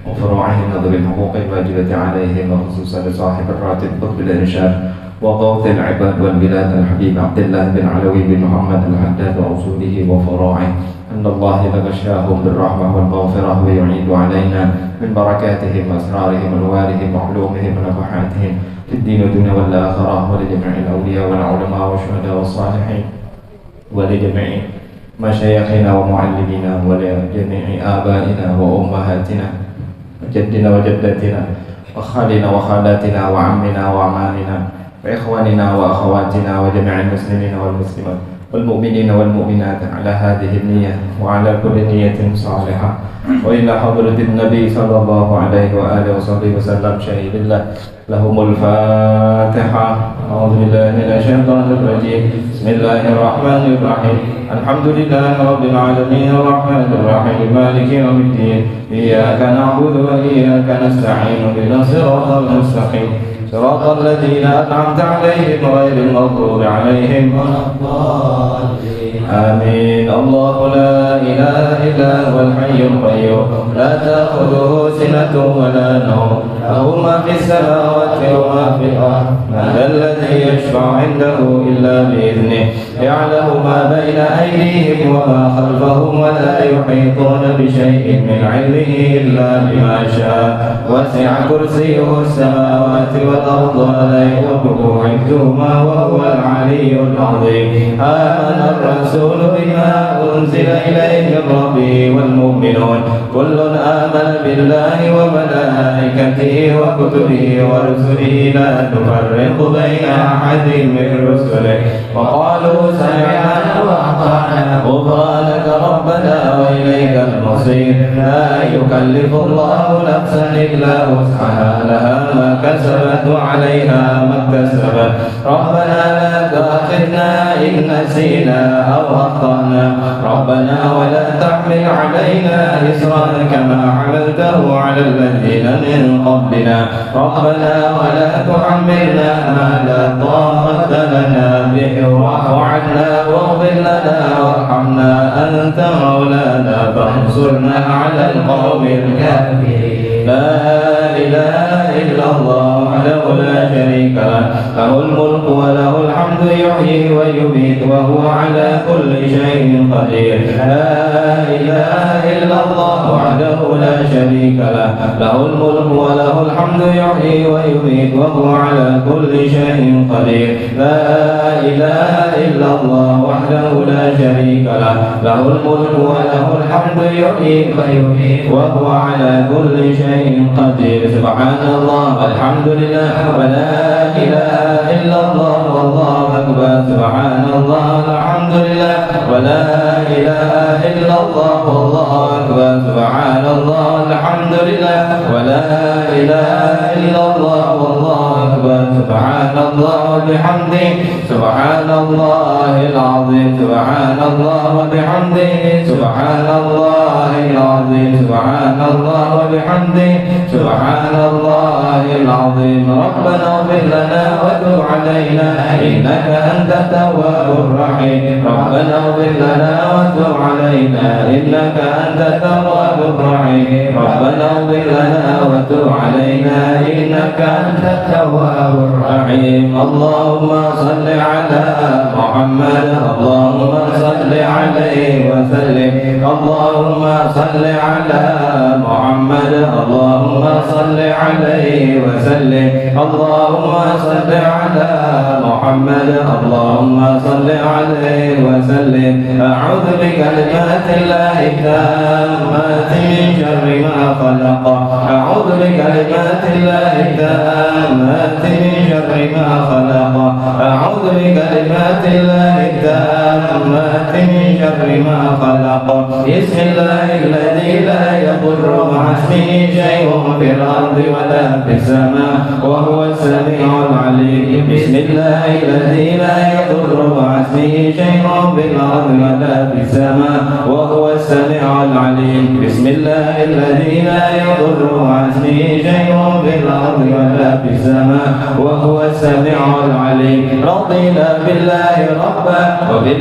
وفروعهم وذوي الحقوق الواجبة عليهم، وخصوصا لصاحب الراتب قطب الإرشاد وغوث العباد والبلاد الحبيب عبد الله بن علوي بن محمد الحداد وأصوله وفروعه، أن الله لغشاهم بالرحمة والمغفرة ويعيد علينا من بركاتهم وأسرارهم وأنوارهم وعلومهم ونفحاتهم في الدين والدنيا والآخرة، ولجميع الأولياء والعلماء والشهداء والصالحين، ولجميع مشايخنا ومعلمينا، ولجميع آبائنا وأمهاتنا وجدنا وجداتنا وخالنا وخالاتنا وعمنا وعمامنا وإخواننا وأخواتنا وجميع المسلمين والمسلمات والمؤمنين والمؤمنات على هذه النية وعلى كل نية صالحة، وإلى حضرة النبي صلى الله عليه وآله وصحبه وسلم شهيد الله لهم الفاتحة. أعوذ بالله من الشيطان الرجيم. بسم الله الرحمن الرحيم. الحمد لله رب العالمين الرحمن الرحيم مالك يوم الدين، إياك نعبد وإياك نستعين، اهدنا الصراط المستقيم صراط الذين أنعمت عليهم غير المغضوب عليهم ولا الضالين آمين. الله لا إله إلا هو الحي القيوم لا تأخذه سنة ولا نوم، له ما في السماوات وما في الأرض، من ذا الذي يشفع عنده إلا بإذنه، يعلم ما بين أيديهم وما خلفهم، ولا يحيطون بشيء من علمه إلا بما شاء، وسع كرسيه السماوات والأرض ولا يؤوده حفظهما وهو العلي العظيم. آمن الرسول بما أنزل إليه من ربه والمؤمنون كل آمن بالله وملائكته وكتبه ورسله لا نفرق بين أحد من رسله، وقالوا سمعنا وأطعنا غفرانك ربنا وإليك المصير. لا يكلف الله نفسا إلا وسعها، لها ما كسبت وعليها ما اكتسبت. ربنا لا تؤاخذنا إن نسينا أو أخطأنا، ربنا ولا تحمل علينا إصرا كما حملته على الذين من قبلنا، ربنا ولا تحملنا ما لا طاقة لنا به، واعف عنا واغفر لنا وارحمنا أنت مولانا فانصرنا على القوم الكافرين. لا إله إلا الله وحده لا شريك له، له الملك وله الحمد يحيي ويميت وهو على كل شيء قدير. لا إله إلا الله وحده لا شريك له، له الملك وله الحمد يحيي ويميت وهو على كل شيء قدير. لا إله إلا الله وحده لا شريك له، له الملك وله الحمد يحيي ويميت وهو على كل شيء قدير. سبحان الله والحمد لله ولا إله إلا الله والله أكبر. سبحان الله والحمد لله ولا إله إلا الله والله أكبر. سبحان الله والحمد لله ولا إله إلا الله والله أكبر. سبحان الله وبحمده سبحان الله العظيم. سبحان الله وبحمده سبحان الله العظيم. سبحان الله وبحمده سبحان الله العظيم. ربنا اغفر لنا وتب علينا إنك أنت التواب الرحيم. ربنا اغفر لنا وتب علينا إنك أنت التواب الرحيم. ربنا اغفر لنا وتب علينا إنك أنت التواب الرحيم. اللهم صل على محمد، اللهم صل عليه وسلم. اللهم صل على محمد، اللهم صل عليه وسلم. اللهم صل على محمد، اللهم صل عليه وسلم. أعوذ بكلمات الله التامات من شر ما خلق. أعوذ بكلمات الله التامات من شر ما خلق. أعوذ بكلمات الله التامات من شر ما خلق. بسم الله الذي لا يضر مع اسمه شيء في الأرض ولا في السماء وهو السميع العليم. بسم الله الذي لا يضر مع اسمه شيء في الأرض ولا في السماء وهو السميع العليم. بسم الله الذي لا يضر مع اسمه شيء في الأرض ولا في السماء وهو السميع العليم. رضينا بالله ربا وبالله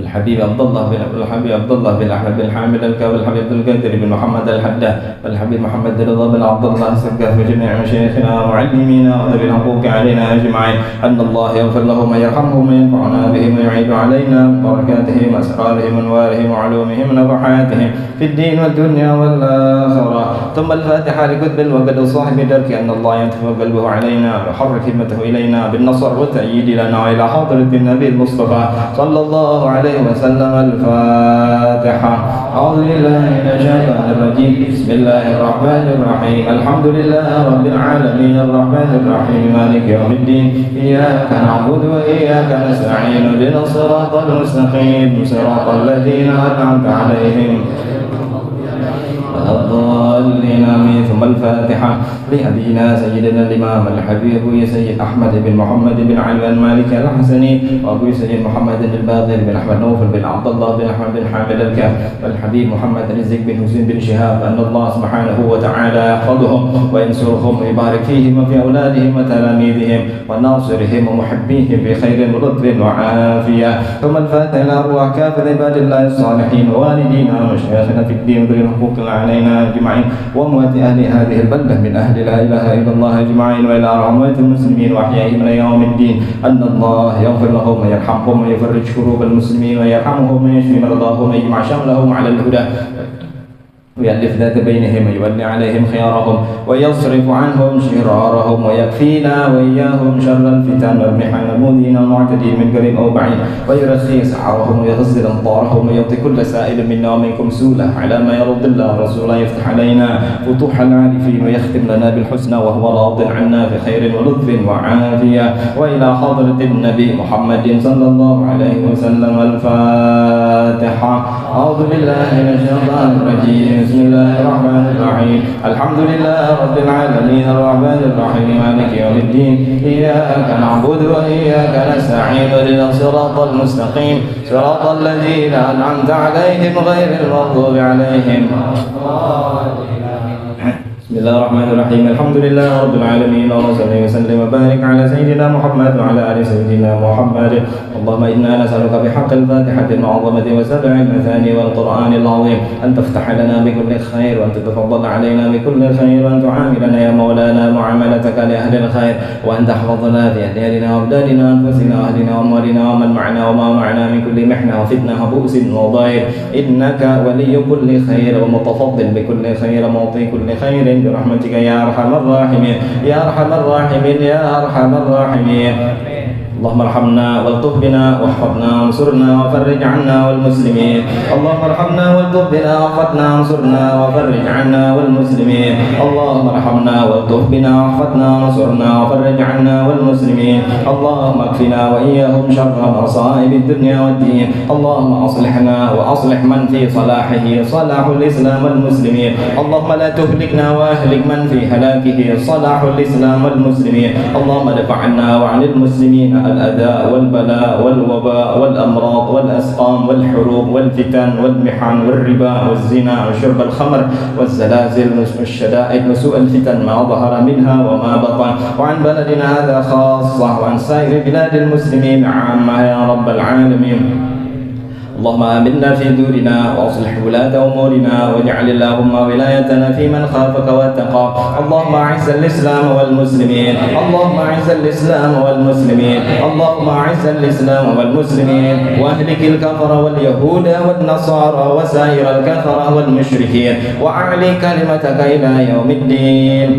الحبيب عبد الله بن أحمد بن حامد الكاوي، الحبيب عبد القادر بن محمد الحداد، الحبيب محمد بن رضا بن عبد الله السقاف، وجميع مشايخنا ومعلمينا وذوي الحقوق علينا أجمعين، أن الله يغفر لهم ويرحمهم وينفعنا بهم ويعيد علينا بركاتهم وأسرارهم وأنوارهم وعلومهم ونفحاتهم في الدين والدنيا والآخرة. ثم الفاتحة لكتب الوقد صاحب درك، أن الله ينتفع قلبه علينا ويحرك همته إلينا بالنصر والتأييد لنا وإلى حضرة النبي المصطفى صلى الله عليه وسلم. الفاتحة. أعوذ بالله من الشيطان الرجيم. بسم الله الرحمن الرحيم. الحمد لله رب العالمين الرحمن الرحيم مالك يوم الدين. إياك نعبد وإياك نستعين، اهدنا الصراط المستقيم صراط الذين أنعمت عليهم الضالين. آمين. ثم الفاتحة لأبينا سيدنا الإمام الحبيب سيد أحمد بن محمد بن علي المالكي الحسني، وأبو سيد محمد بن الباقر بن أحمد نوفل بن عبد الله بن أحمد بن حامد الكاف، والحبيب محمد رزق بن حسين بن شهاب، أن الله سبحانه وتعالى يحفظهم وينصرهم ويبارك فيهم وفي أولادهم وتلاميذهم وناصرهم ومحبيهم بخير ولطف وعافية. ثم الفاتحة لأرواح كافة عباد الله الصالحين ووالدينا ومشايخنا في الدين وذوي الحقوق علينا أجمعين، وأموات أهل هذه البلدة من أهل لا إله إلا الله أجمعين، وإلى أموات المسلمين وأحيائهم إلى يوم الدين، أن الله يغفر لهم ويرحمهم ويفرج كروب المسلمين ويرحمهم ويشفي مرضاهم ويجمع شملهم على الهدى ويألف ذات بينهم ويولي عليهم خيارهم ويصرف عنهم شرارهم ويكفينا وإياهم شر الفتن والمحن والمؤذين والمعتدين من قريب أو بعيد، ويرخي سعرهم ويغسل أمطارهم ويعطي كل سائل منا ومنكم سولة على ما يرضي الله رسوله، يفتح علينا فتوح العارفين ويختم لنا بالحسنى وهو راض عنا في خير ولطف وعافية، وإلى حضرة النبي محمد صلى الله عليه وسلم. الفاتحة. أعوذ بالله من الشيطان الرجيم. بسم الله الرحمن الرحيم. الحمد لله رب العالمين الرحمن الرحيم مالك يوم الدين. إياك نعبد وإياك نستعين، اهدنا الصراط المستقيم صراط الذين أنعمت عليهم غير المغضوب عليهم. بسم الله الرحمن الرحيم. الحمد لله رب العالمين، اللهم صل وسلم وبارك على سيدنا محمد وعلى آل سيدنا محمد. اللهم إنا نسألك بحق الفاتحة المعظمة وسبع المثاني والقرآن العظيم أن تفتح لنا بكل خير، وأن تتفضل علينا بكل خير، وأن تعاملنا يا مولانا معاملتك لأهل الخير، وأن تحفظنا في أديارنا وأبداننا وأنفسنا وأهلنا وأموالنا ومن معنا وما معنا من كل محنة وفتنة وبؤس وضير، إنك ولي كل خير ومتفضل بكل خير معطي كل خير برحمتك يا أرحم الراحمين يا أرحم الراحمين يا أرحم الراحمين. اللهم ارحمنا والطف بنا واحفظنا وانصرنا وفرج عنا والمسلمين. اللهم ارحمنا والطف بنا واحفظنا وانصرنا وفرج عنا والمسلمين. اللهم ارحمنا والطف بنا واحفظنا وانصرنا وفرج عنا والمسلمين. اللهم اكفنا وإياهم شر مصائب الدنيا والدين. اللهم أصلحنا وأصلح من في صلاحه صلاح الإسلام والمسلمين. اللهم لا تهلكنا وأهلك من في هلاكه صلاح الإسلام والمسلمين. اللهم ادفع عنا وعن المسلمين الأذى والبلاء والوباء والأمراض والأسقام والحروب والفتن والمحن والربا والزنا وشرب الخمر والزلازل والشدائد وسوء الفتن ما ظهر منها وما بطن، وعن بلدنا هذا خاصة وعن سائر بلاد المسلمين عامة يا رب العالمين. اللهم آمنا في دورنا وأصلح ولاة أمورنا، واجعل اللهم ولايتنا في من خافك واتقاك. اللهم أعز الإسلام والمسلمين. اللهم أعز الإسلام والمسلمين. اللهم أعز الإسلام والمسلمين، وأهلك الكفر واليهود والنصارى وسائر الكفرة والمشركين، وأعلي كلمتك إلى يوم الدين.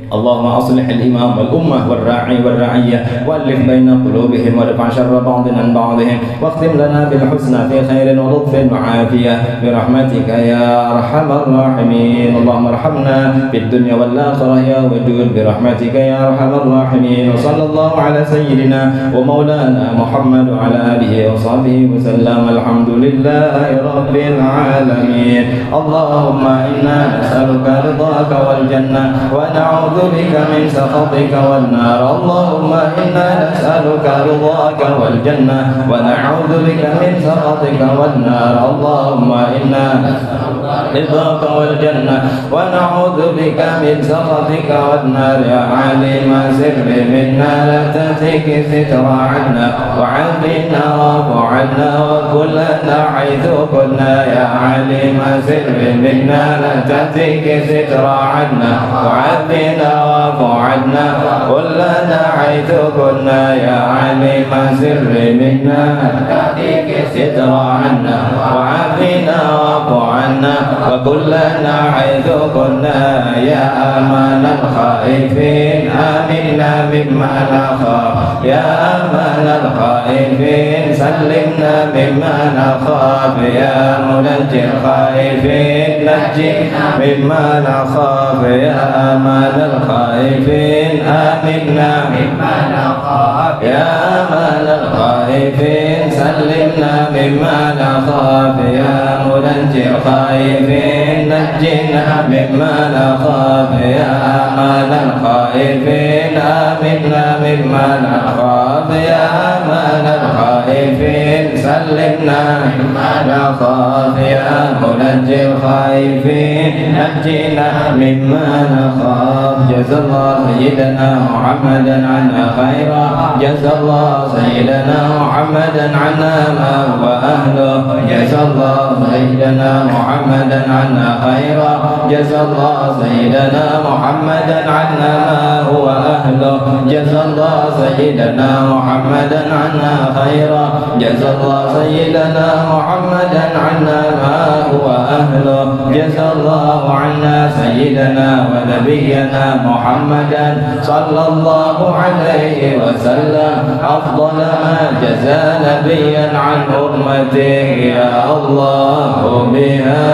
اللهم أصلح الإمام والأمة والراعي والرعية، وألف بين قلوبهم، وارفع شر بعض عن بعضهم، واختم لنا بالحسنى في خير ولطف وعافية برحمتك يا أرحم الراحمين. اللهم ارحمنا في الدنيا والآخرة يا ودود برحمتك يا أرحم الراحمين. وصلى الله على سيدنا ومولانا محمد وعلى آله وصحبه وسلم. الحمد لله رب العالمين. اللهم إنا نسألك رضاك والجنة، ونعوذ بك من سخطك والنار. اللهم إنا نسألك رضاك والجنة، ونعوذ بك من سخطك والنار. اللهم إنا نسألك رضاك والجنة ونعوذ بك من سخطك والنار يا عليم سر منا لا تهتك ستر عنا وعافنا واعف عنا وكلنا حيث كنا يا عليم سر منا لا تهتك ستر عنا وعافنا واعف عنا كلنا حيث كنا يا عليم سر منا لا تهتك ستر عنا وعافنا واعف عنا وكلنا حيث كنا يا أمان الخائفين آمنا مما نخاف يا أمان الخائفين سلمنا مما نخاف يا منجي الخائفين نجينا مما نخاف يا أمان الخائفين آمنا مما نخاف يا أمان الخائفين سلمنا مما نخاف يا منجي الخائفين نجينا مما نخاف يا أمان الخائفين آمنا مما نخاف يا أمان الخائفين سلمنا مما نخاف يا منجي الخائفين نجينا مما نخاف جزا الله سيدنا محمدا عنا خيرا جزا الله سيدنا محمدا عنا ما هو أهله جزا الله سيدنا محمدا عنا خيرا جزا الله سيدنا محمدا عنا ما هو أهله جزا الله سيدنا محمدا عنا خيرا جزا الله سيدنا محمدا عنا ما هو أهله جزا الله عنا سيدنا ونبينا محمدا صلى الله عليه وسلم أفضل ما جزى نبيا عن أمته يا الله بها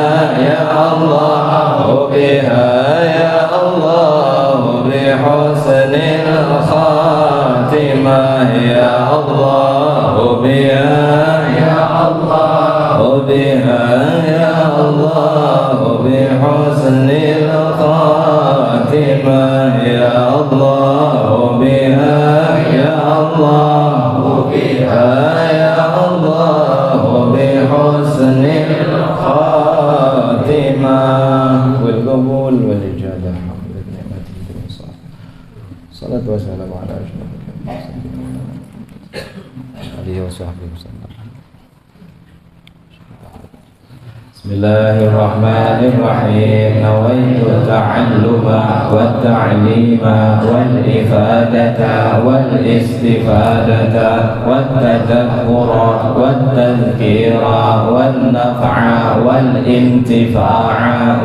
يا الله بها يا الله بحسن الخاتمة يا الله بها يا الله بها يا الله بحسن الخاتمة يا الله بها يا الله بها يا الله بحسن الخاتمة والقبول والإجابة حمد نعمته والصلاة والسلام على أشرف المرسلين عليه وصحبه وسلم. بسم الله الرحمن الرحيم نويت التعلم والتعليم والإفادة والاستفادة والتدبر والتذكير والنفع والانتفاع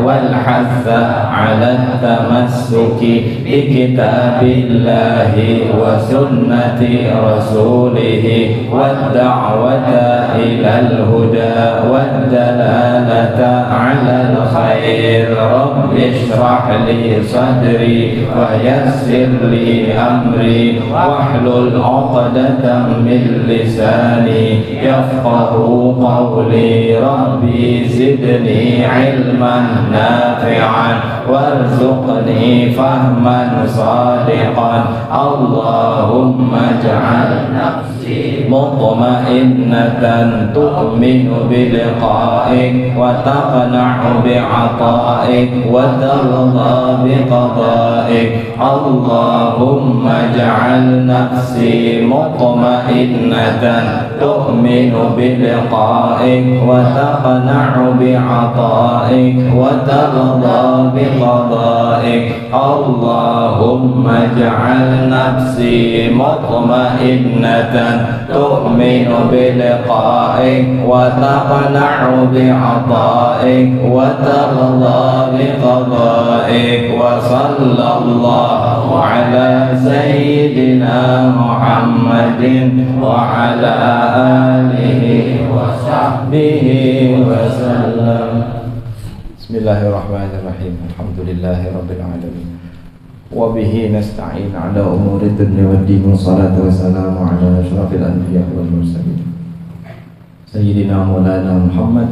والحث على التمسك بكتاب الله وسنة رسوله والدعوة إلى الهدى والدلالة على الخير رب اشرح لي صدري ويسر لي أمري واحلل عقدة من لساني يفقه قولي ربي زدني علما نافعا وارزقني فهما صادقا اللهم اجعل نفسي مطمئنة تؤمن بلقائك وتقنع بعطائك وترضى بقضائك اللهم اجعل نفسي مطمئنة تؤمن بلقائك وتقنع بعطائك وترضى بقضائك اللهم اجعل نفسي مطمئنة تؤمن بلقائك وتقنع بعطائك وترضى بقضائك وصلى الله على سيدنا محمد وعلى آله وصحبه وسلم. بسم الله الرحمن الرحيم الحمد لله رب العالمين وبه نستعين على أمور الدنيا والدين والصلاة والسلام على أشرف الأنبياء والمرسلين سيدنا مولانا محمد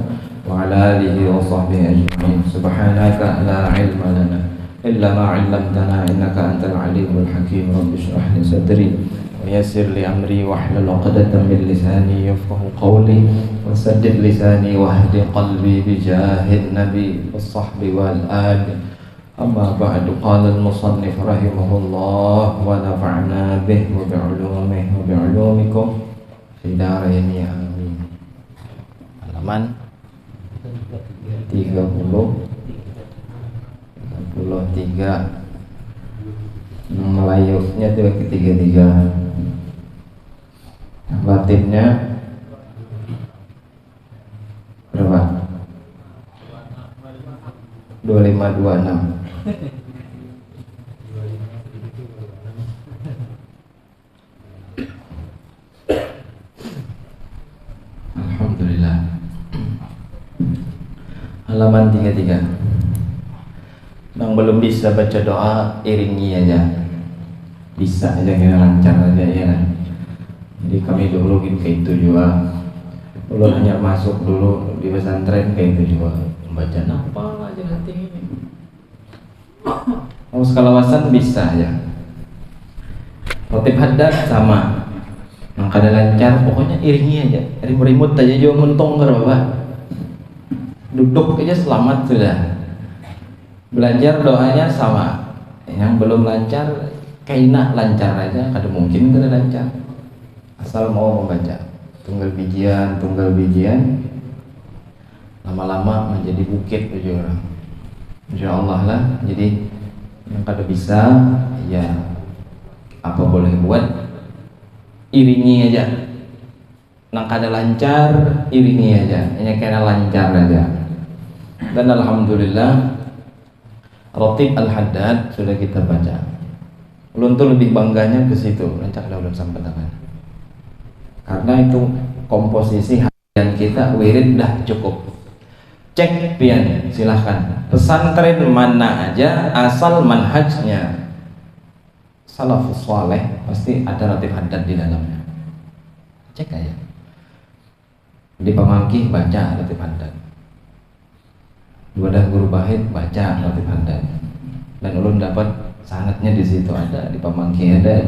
وعلى آله وصحبه أجمعين. سبحانك لا علم لنا إلا ما علمتنا إنك أنت العليم الحكيم. رب اشرح لي صدري ويسر لي أمري واحلل عقدة من لساني يفقه قولي وسدد لساني واهد قلبي بجاه النبي والصحب والآل. أما بعد قال المصنف رحمه الله ونفعنا به وبعلومه وبعلومكم في دارين آمين. Halaman 33 Melayunya itu ketiga-tiga, batinnya berapa? 2526. Alhamdulillah. Halaman 33. Yang belum bisa baca doa, iringi aja. Bisa aja, kira lancar aja ya kan. Jadi kami dulu kayak itu juga. Dulu hanya masuk dulu di pesantren kayak itu juga. Baca apa aja hati ini. Mau sekalawasan bisa aja. Rotib haddad sama. Yang kada lancar, pokoknya iringi aja. Rimut aja juga muntung ke Bapak. Duduk aja selamat sudah. Belajar doanya sama. Yang belum lancar, kaina lancar aja. Kada mungkin kada lancar. Asal mau membaca. Tunggal bijian, lama-lama menjadi bukit tujuh orang. Insya Allah lah. Jadi yang kada bisa, ya apa boleh buat, iringi aja. Yang kada lancar, iringi aja. Hanya kena lancar aja. Dan alhamdulillah Rotib Al-Haddad sudah kita baca. Ulun tuh lebih bangganya ke situ. Rancak dah ulun sampai tangan. Karena itu komposisi harian kita wirid dah cukup. Cek pian, silahkan. Pesantren mana aja asal manhajnya salafus saleh pasti ada Rotib Haddad di dalamnya. Cek aja. Di Pamangkih baca Rotib Haddad. Wadah guru bahid baca Rotib Haddad. Dan ulun dapat sanadnya di situ ada, di Pamangkih ada,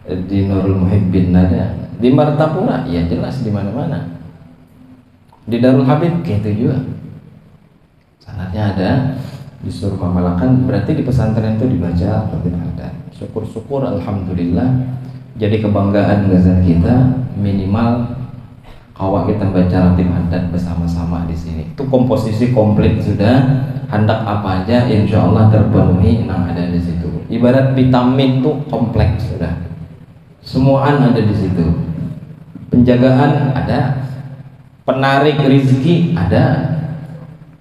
di Nurul Muhibbin ada, di Martapura ya jelas di mana-mana. Di Darul Habib kayak itu juga. Sanadnya ada, di Surma Malakan, berarti di pesantren itu dibaca Rotib Haddad. Syukur-syukur alhamdulillah. Jadi kebanggaan gazan kita minimal kalau kita baca Rotib Haddad bersama-sama di sini. Itu komposisi komplit sudah, hendak apa aja insya Allah terpenuhi yang ada di situ. Ibarat vitamin tuh kompleks sudah. Semuaan ada di situ. Penjagaan ada, penarik rezeki ada,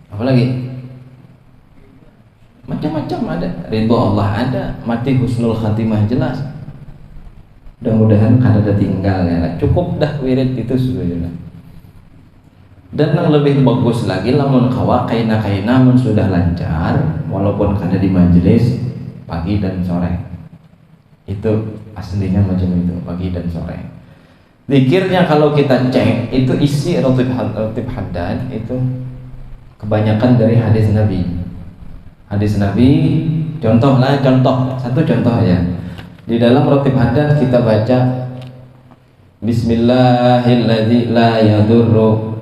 apalagi macam-macam ada. Ridho Allah ada, mati husnul khatimah jelas. Mudah-mudahan kada tinggal ya. Cukup dah wirid itu sudah. Dan yang lebih bagus lagi lamun kawa kaina-kaina mun sudah lancar walaupun kada di majelis pagi dan sore. Itu aslinya macam itu, pagi dan sore. Zikirnya kalau kita cek itu isi Rotib Haddad itu kebanyakan dari hadis Nabi. Hadis Nabi, contoh satu contoh aja. Di dalam Rotib Haddad kita baca Bismillahilladzi la yadurru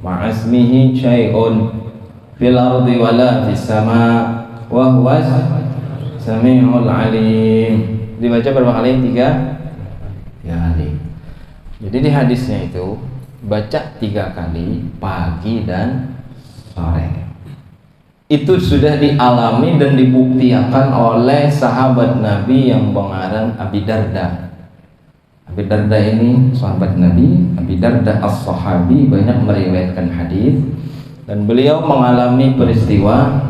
ma'asmihi syai'un fil ardi wala fis sama wa huwas sami'ul alim. Dibaca berapa kali? 3 kali. Jadi di hadisnya itu baca 3 kali pagi dan sore. Itu sudah dialami dan dibuktikan oleh sahabat Nabi yang bernama Abi Darda. Abi Darda ini sahabat Nabi. Abi Darda as-sahabi banyak meriwayatkan hadis dan beliau mengalami peristiwa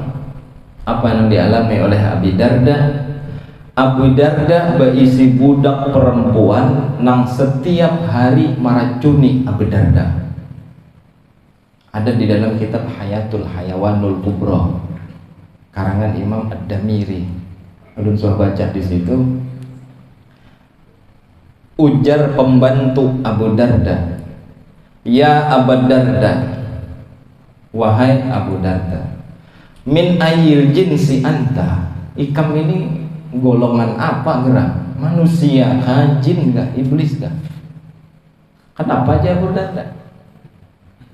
apa yang dialami oleh Abi Darda. Abu Darda berisi budak perempuan nang setiap hari meracuni Abu Darda. Ada di dalam kitab Hayatul Hayawanul Kubra karangan Imam Ad-Damiri. Ulun sudah baca di situ. Ujar pembantu Abu Darda, "Ya Abu Darda, wahai Abu Darda, min ayil jinsi anta." Ikam ini golongan apa gerak? Manusia kah, jin kah, iblis kah? Kenapa aja Abu Darda?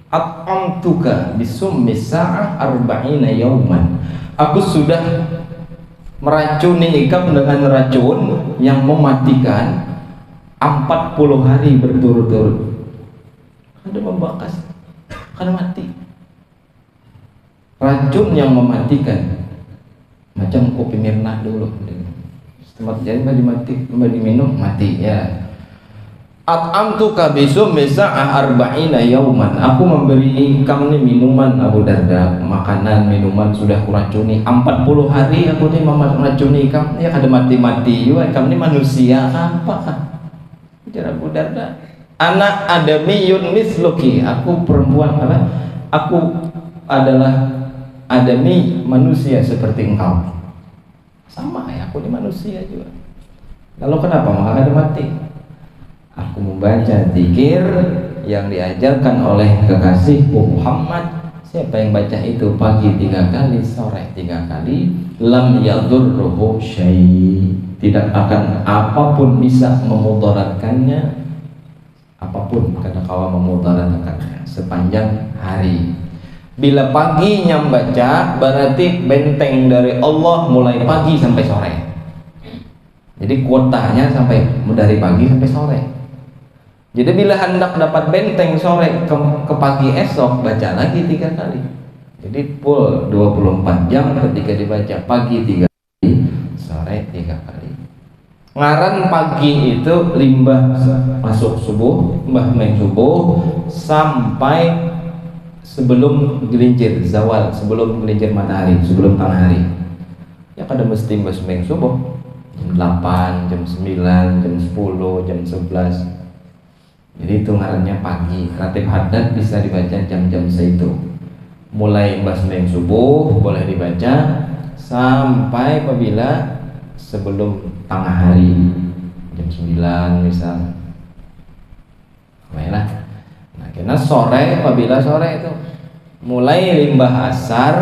At'amtuka bisummi sa'ah arba'ina yauman. Aku sudah meracuni ikam dengan racun yang mematikan 40 hari berturut-turut. Ada membekas, kan mati. Racun yang mematikan, macam kopi Mirna dulu. Tempat jadi mbak diminum mati ya. At'amtuka bisummi sa'ah arba'ina yauman. Aku memberi kamu nih minuman Abu Darda, makanan minuman sudah kuracuni 40 hari. Aku nih meracuni kamu ya, kada mati-mati juga kamu nih manusia apa kan? Bicara Abu Darda, anak adamiyun misluki. Aku perempuan apa? Aku adalah adami, manusia seperti engkau. Sama ya, aku ini manusia juga. Lalu kenapa maka ada mati? Aku membaca zikir yang diajarkan oleh kekasihku Muhammad. Siapa yang baca itu pagi 3 kali, sore 3 kali, lam yadurruhu syai', tidak akan apapun bisa memudaratkannya, apapun karena kalau memudaratkannya sepanjang hari. Bila pagi yang baca berarti benteng dari Allah mulai pagi sampai sore. Jadi kuotanya sampai dari pagi sampai sore. Jadi bila hendak dapat benteng sore ke pagi esok, baca lagi 3 kali. Jadi full 24 jam ketika dibaca, pagi 3 kali, sore 3 kali. Ngaran pagi itu limbah masuk subuh, limbah main subuh sampai sebelum gelincir zawal, sebelum gelincir matahari, sebelum tengah hari. Ya kada mesti mbah sembahyang subuh jam 8, jam 9, jam 10, jam 11. Jadi itu ngarannya pagi. Ratib haddad bisa dibaca jam-jam seitu. Mulai mbah sembahyang subuh boleh dibaca sampai apabila sebelum tengah hari, jam 9 misal. Baiklah. Nah, karena sore, apabila sore itu mulai limbah asar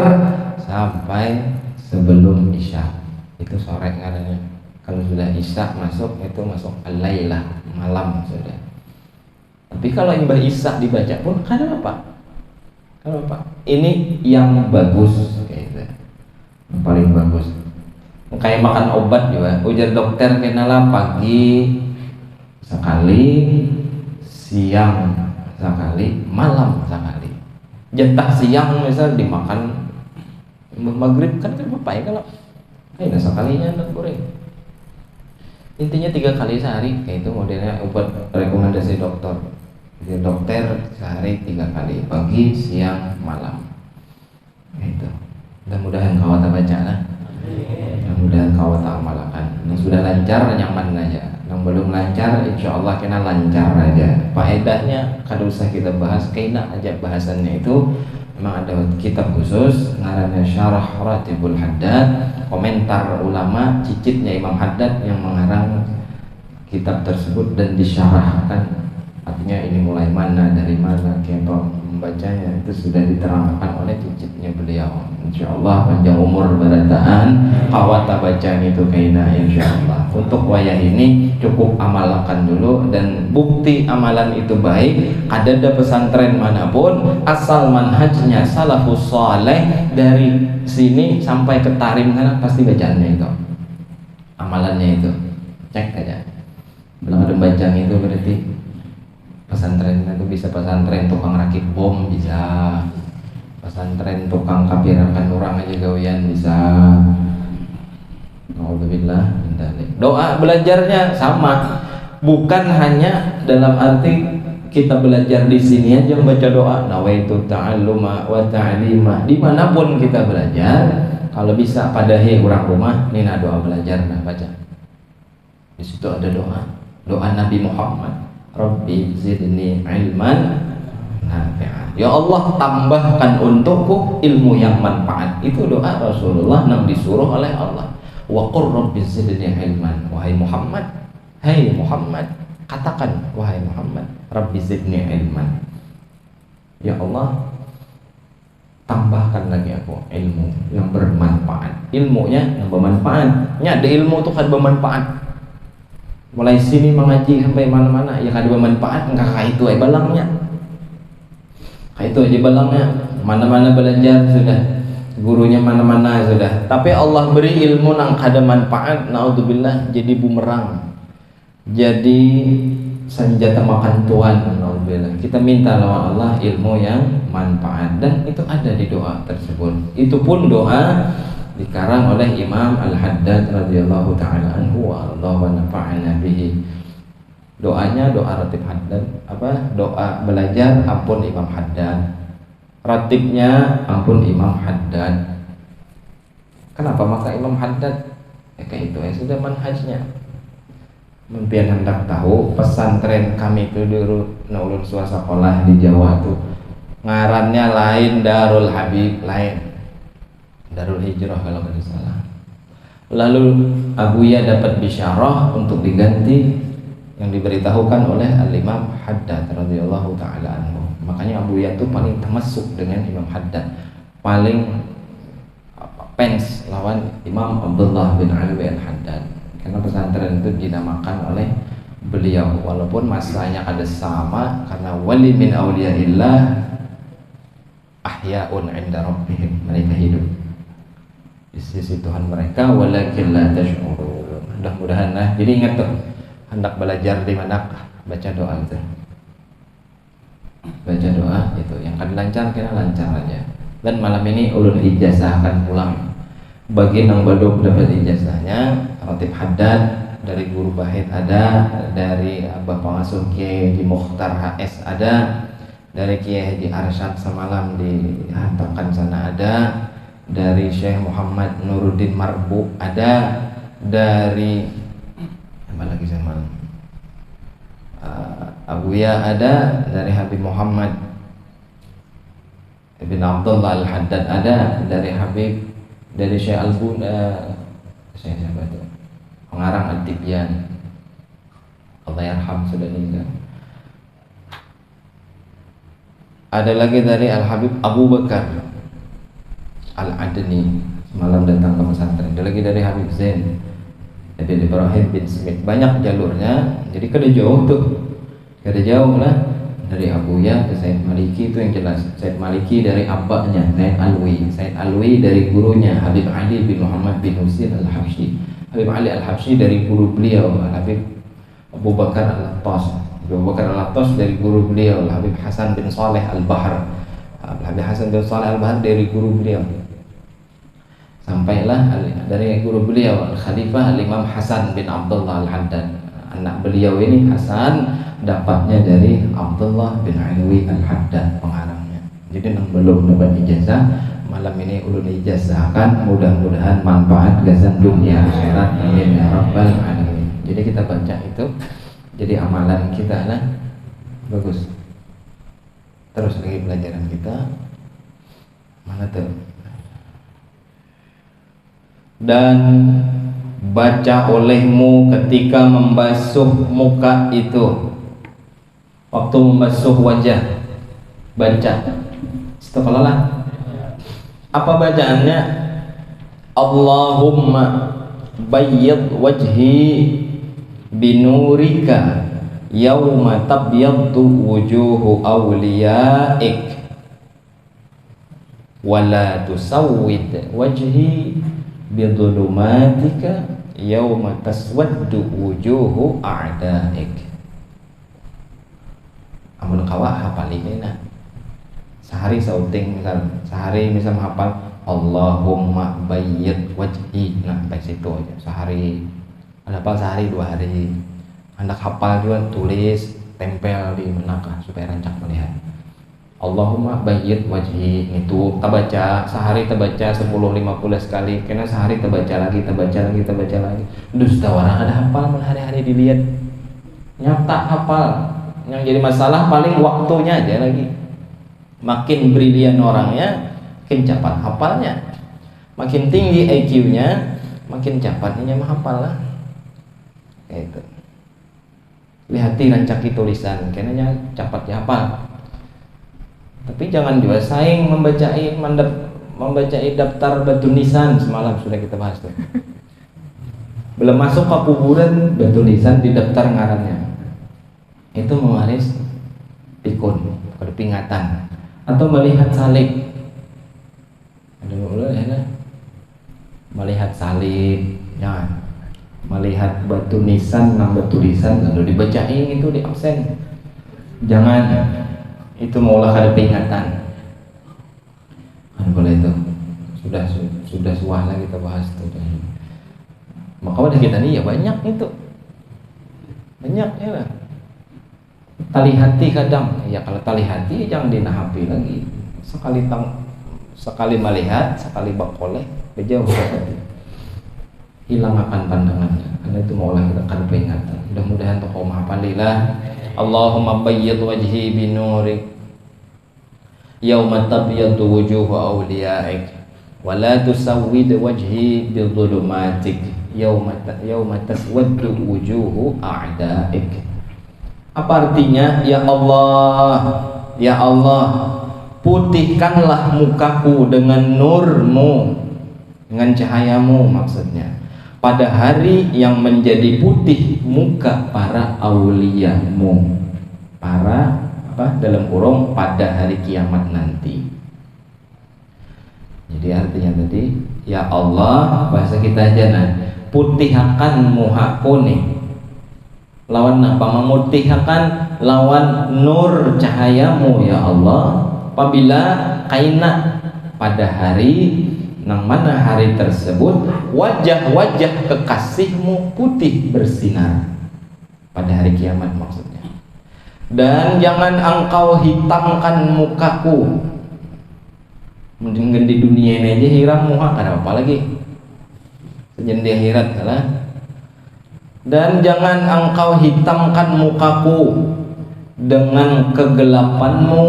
sampai sebelum isya, itu sore karena kalau sudah isya masuk itu masuk al-lailah, malam sudah. Tapi kalau limbah isya dibaca pun kan apa? Kan apa? Ini yang bagus kayak gitu. Yang paling bagus. Kayak makan obat juga. Ujar dokter kenalah pagi sekali, siang sekali, malam sekali. Jatah siang misal dimakan maghrib kan apa ya kalau nah sekalinya nak goreng. Intinya 3 kali sehari kayak itu modelnya obat rekomendasi dokter. Jadi dokter sehari 3 kali, pagi, siang, malam. Itu. Mudah-mudahan kau tak baca lah. Mudah-mudahan kau tak amalkan. Yang sudah lancar nyaman aja. Yang belum lancar insya Allah kena lancar aja. Faedahnya kada usah kita bahas, kena aja bahasannya itu. Memang ada kitab khusus ngarannya Syarah Ratibul Haddad, komentar ulama cicitnya Imam Haddad yang mengarang kitab tersebut dan disyarahkan. Artinya ini mulai mana, dari mana kita membacanya itu sudah diterangkan oleh cicitnya beliau. Insyaallah panjang umur barataan kawata bacaan itu kaina insyaallah. Untuk wayah ini cukup amalkan dulu, dan bukti amalan itu baik kadada pesantren manapun asal manhajnya salafus saleh, dari sini sampai ke Tarim sana pasti bacaannya itu, amalannya itu cek aja. Belum ada bacaan itu berarti pesantren itu bisa pesantren tukang rakit bom bisa, pesantren tukang kapirakan orang aja gawian bisa. Alhamdulillah. Doa belajarnya sama, bukan hanya dalam arti kita belajar di sini aja baca doa nawaitu ta'alluma wa ta'lima. Dimanapun kita belajar, kalau bisa padahi orang rumah nina doa belajar, nah baca di situ ada doa Nabi Muhammad, Rabbi zidni ilman nafi'an. Ya Allah tambahkan untukku ilmu yang manfaat. Itu doa Rasulullah yang disuruh oleh Allah. Wa qur rabbi zidni ilman. Wahai Muhammad, hai Muhammad, katakan wahai Muhammad, Rabbi zidni ilman. Ya Allah tambahkan lagi aku ilmu yang bermanfaat. Ilmunya yang bermanfaat. Nya ada ilmu itu kan bermanfaat. mulai sini mengaji sampai mana-mana ya kada bermanfaat engkau itu balangnya. Itu aja balangnya, mana-mana belajar sudah, gurunya mana-mana sudah. Tapi Allah beri ilmu nang kada manfaat, naudzubillah, jadi bumerang, jadi senjata makan tuan, naudzubillah. Kita minta lawan Allah ilmu yang manfaat, dan itu ada di doa tersebut. Itu pun doa dikarang oleh Imam Al-Haddad radhiyallahu taala anhu wa nafa'ana bihi. Doanya doa Ratib Haddad, doa belajar ampun Imam Haddad, ratibnya ampun Imam Haddad. Kenapa maka Imam Haddad? Kayak itu sudah manhajnya. Mimpian hendak tahu pesantren kami itu dulu ulun sekolah di Jawa tuh ngarannya lain, Darul Habib lain, Darul Hijrah kalau tidak salah. Lalu Abuya dapat bisyarah untuk diganti yang diberitahukan oleh Al-Imam Haddad radhiyallahu taala anhu. Makanya Abuya itu paling termasuk dengan Imam Haddad, paling fans lawan Imam Abdullah bin Alwi Al-Haddad, karena pesantren itu dinamakan oleh beliau walaupun masanya ada sama, karena wali min auliyaillah ahya'un 'inda rabbihim, mereka hidup di sisi Tuhan mereka walakin la tash'urun. Mudah-mudahan lah. Jadi ingat tuh, hendak belajar di mana baca doa itu. Baca doa itu yang akan lancar, kira lancar aja. Dan malam ini ulun ijazah akan pulang. Bagi nang baduk dapat ijazahnya Ratib Haddad dari Guru Bahid ada, dari Abah Pengasuh Kiai Haji Mukhtar HS ada, dari Kiai Haji Arsyad semalam dihantarkan sana ada, dari Syekh Muhammad Nuruddin Marbu ada, dari apa lagi semalam Abuya ada, dari Habib Muhammad Ibn Abdullah Al-Haddad ada, dari Habib, dari Syekh Syekh siapa itu, pengarang Al-Tibyan, Allah yarham sudah meninggal. Ada lagi dari Al-Habib Abu Bakar Al-Adni semalam datang ke pesantren. Ada lagi dari Habib Zain Nabi Ibrahim bin Smith. Banyak jalurnya, jadi kada jauh tuh, kada jauh lah. Dari Abuya ke Said Maliki itu yang jelas. Said Maliki dari abahnya Said Alwi, Said Alwi dari gurunya Habib Ali bin Muhammad bin Husain Al-Habsyi. Habib Ali Al-Habsyi dari guru beliau Habib Abu Bakar Al-Attas. Abu Bakar Al-Attas dari guru beliau Habib Hasan bin Saleh Al-Bahr. Habib Hasan bin Saleh Al-Bahr dari guru beliau. Sampailah dari guru beliau Al-Khalifah Al-Imam Hasan bin Abdullah Al-Haddad. Anak beliau ini Hasan dapatnya dari Abdullah bin Alwi Al-Haddad pengarangnya. Jadi yang belum dapat ijazah malam ini ulun ijazahkan, mudah-mudahan manfaat gazan dunia akhirat, amin ya rabbal alamin. Jadi kita baca itu, jadi amalan kita lah bagus. Terus lagi pelajaran kita mana tuh? Dan baca olehmu ketika membasuh muka itu, waktu membasuh wajah, baca istiqlalah. Apa bacaannya? Allahumma bayyid wajhi binurika yawma tabyaddu wujuhu awliyaik wala tusawwid wajhi bidhulumatika yawma taswaddu wujuhu a'daik. Amun kawa hafal ini nah. Sehari sauting misal hafal Allahumma bayyid wajhi, nah sampai situ aja sehari. Ada apa sehari 2 hari. Hendak hafal juga tulis tempel di manakah supaya rancak melihat. Allahumma bayyid wajhi itu kita baca sehari, kita baca 10-15 kali, karena sehari kita baca lagi. Dusta orang ada hafal hari-hari dilihat nyata hafal. Yang jadi masalah paling waktunya aja lagi. Makin brilian orangnya, makin cepat hafalnya. Makin tinggi IQ-nya, makin cepatnya menghafal lah. Kayak itu. Lihati rancaki tulisan, karena cepat hafal. Tapi jangan juga saing membacai daftar batu nisan, semalam sudah kita bahas tuh. Belum masuk ke kuburan bertulisan di daftar ngarannya. Itu mewaris pikun, peringatan atau melihat salib. Ada boleh melihat salib, jangan. Melihat batu nisan, nambah tulisan lalu dibacain itu di absen. Jangan. Itu maulah ada peringatan. Kan boleh itu. Sudah suahlah kita bahas itu. Maka udah kita nih ya banyak itu. Banyak ya lah. Tali hati kadang. Ya kalau tali hati jangan dinahapi lagi. Sekali melihat, sekali bakoleh, bejauh hati. Hilang akan pandangannya. Karena itu maulah kita akan peringatan. Mudah-mudahan tokoh mahafalillah. Allahumma bayyid wajhi binurik yauma tabyaddu wujuhu awliyaik wa la tusawwid wajhi bidhulumatik yauma taswaddu wujuhu a'daik. Apa artinya? Ya Allah, putihkanlah mukaku dengan nurmu, dengan cahayamu maksudnya, pada hari yang menjadi putih muka para auliyamu, para dalam kurung pada hari kiamat nanti. Jadi artinya tadi, ya Allah, bahasa kita aja nah, putihkan muhaku nih. Lawan apa? Memutihkan lawan nur cahayamu ya Allah. Apabila kaina pada hari nang mana hari tersebut wajah-wajah kekasihmu putih bersinar pada hari kiamat maksudnya. Dan jangan engkau hitamkan mukaku. Mendingan di dunia ini aja hiram muka, ada apa lagi sejen di akhirat kalah. Dan jangan engkau hitamkan mukaku dengan kegelapanmu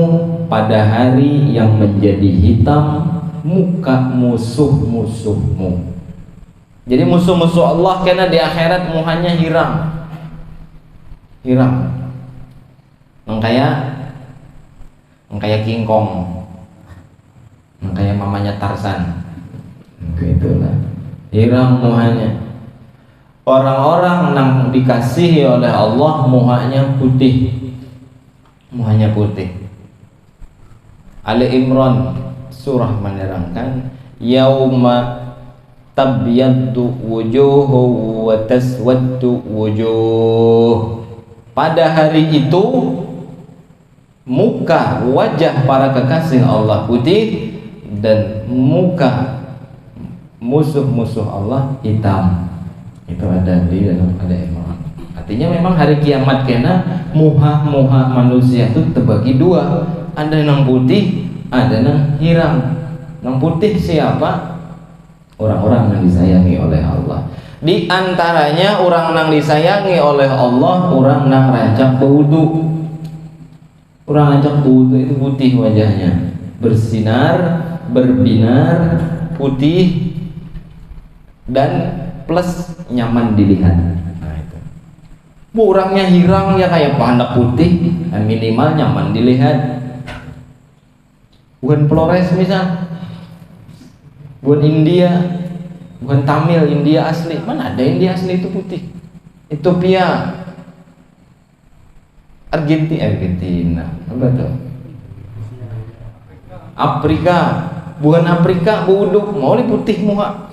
pada hari yang menjadi hitam muka musuh-musuhmu. Jadi musuh-musuh Allah karena di akhirat muhanya hiram. Mengkaya King Kong, mengkaya mamanya Tarzan. Itulah hiram muhanya. Orang-orang yang dikasihi oleh Allah muhanya putih. Ali Imran surah menerangkan yauma tabyaddu wujuhu wa taswaddu wujuh. Pada hari itu muka wajah para kekasih Allah putih dan muka musuh-musuh Allah hitam. Itu ada di dalam ada Imran. Artinya memang hari kiamat kena muha manusia itu terbagi dua. Ada yang putih, ada yang hiram. Yang putih siapa? Orang-orang yang disayangi oleh Allah. Di antaranya orang yang disayangi oleh Allah, orang yang rajak berwudu. Orang rajak berwudu itu putih wajahnya, bersinar, berbinar, putih dan plus nyaman dilihat. Nah itu. Orangnya hiram ya kayak pandak putih, minimal nyaman dilihat. Bukan Flores misal, bukan India, bukan Tamil, India asli. Mana ada India asli itu putih? Ethiopia, Argentina, apa tuh? Afrika, bukan Afrika, buduk, mau putih muka.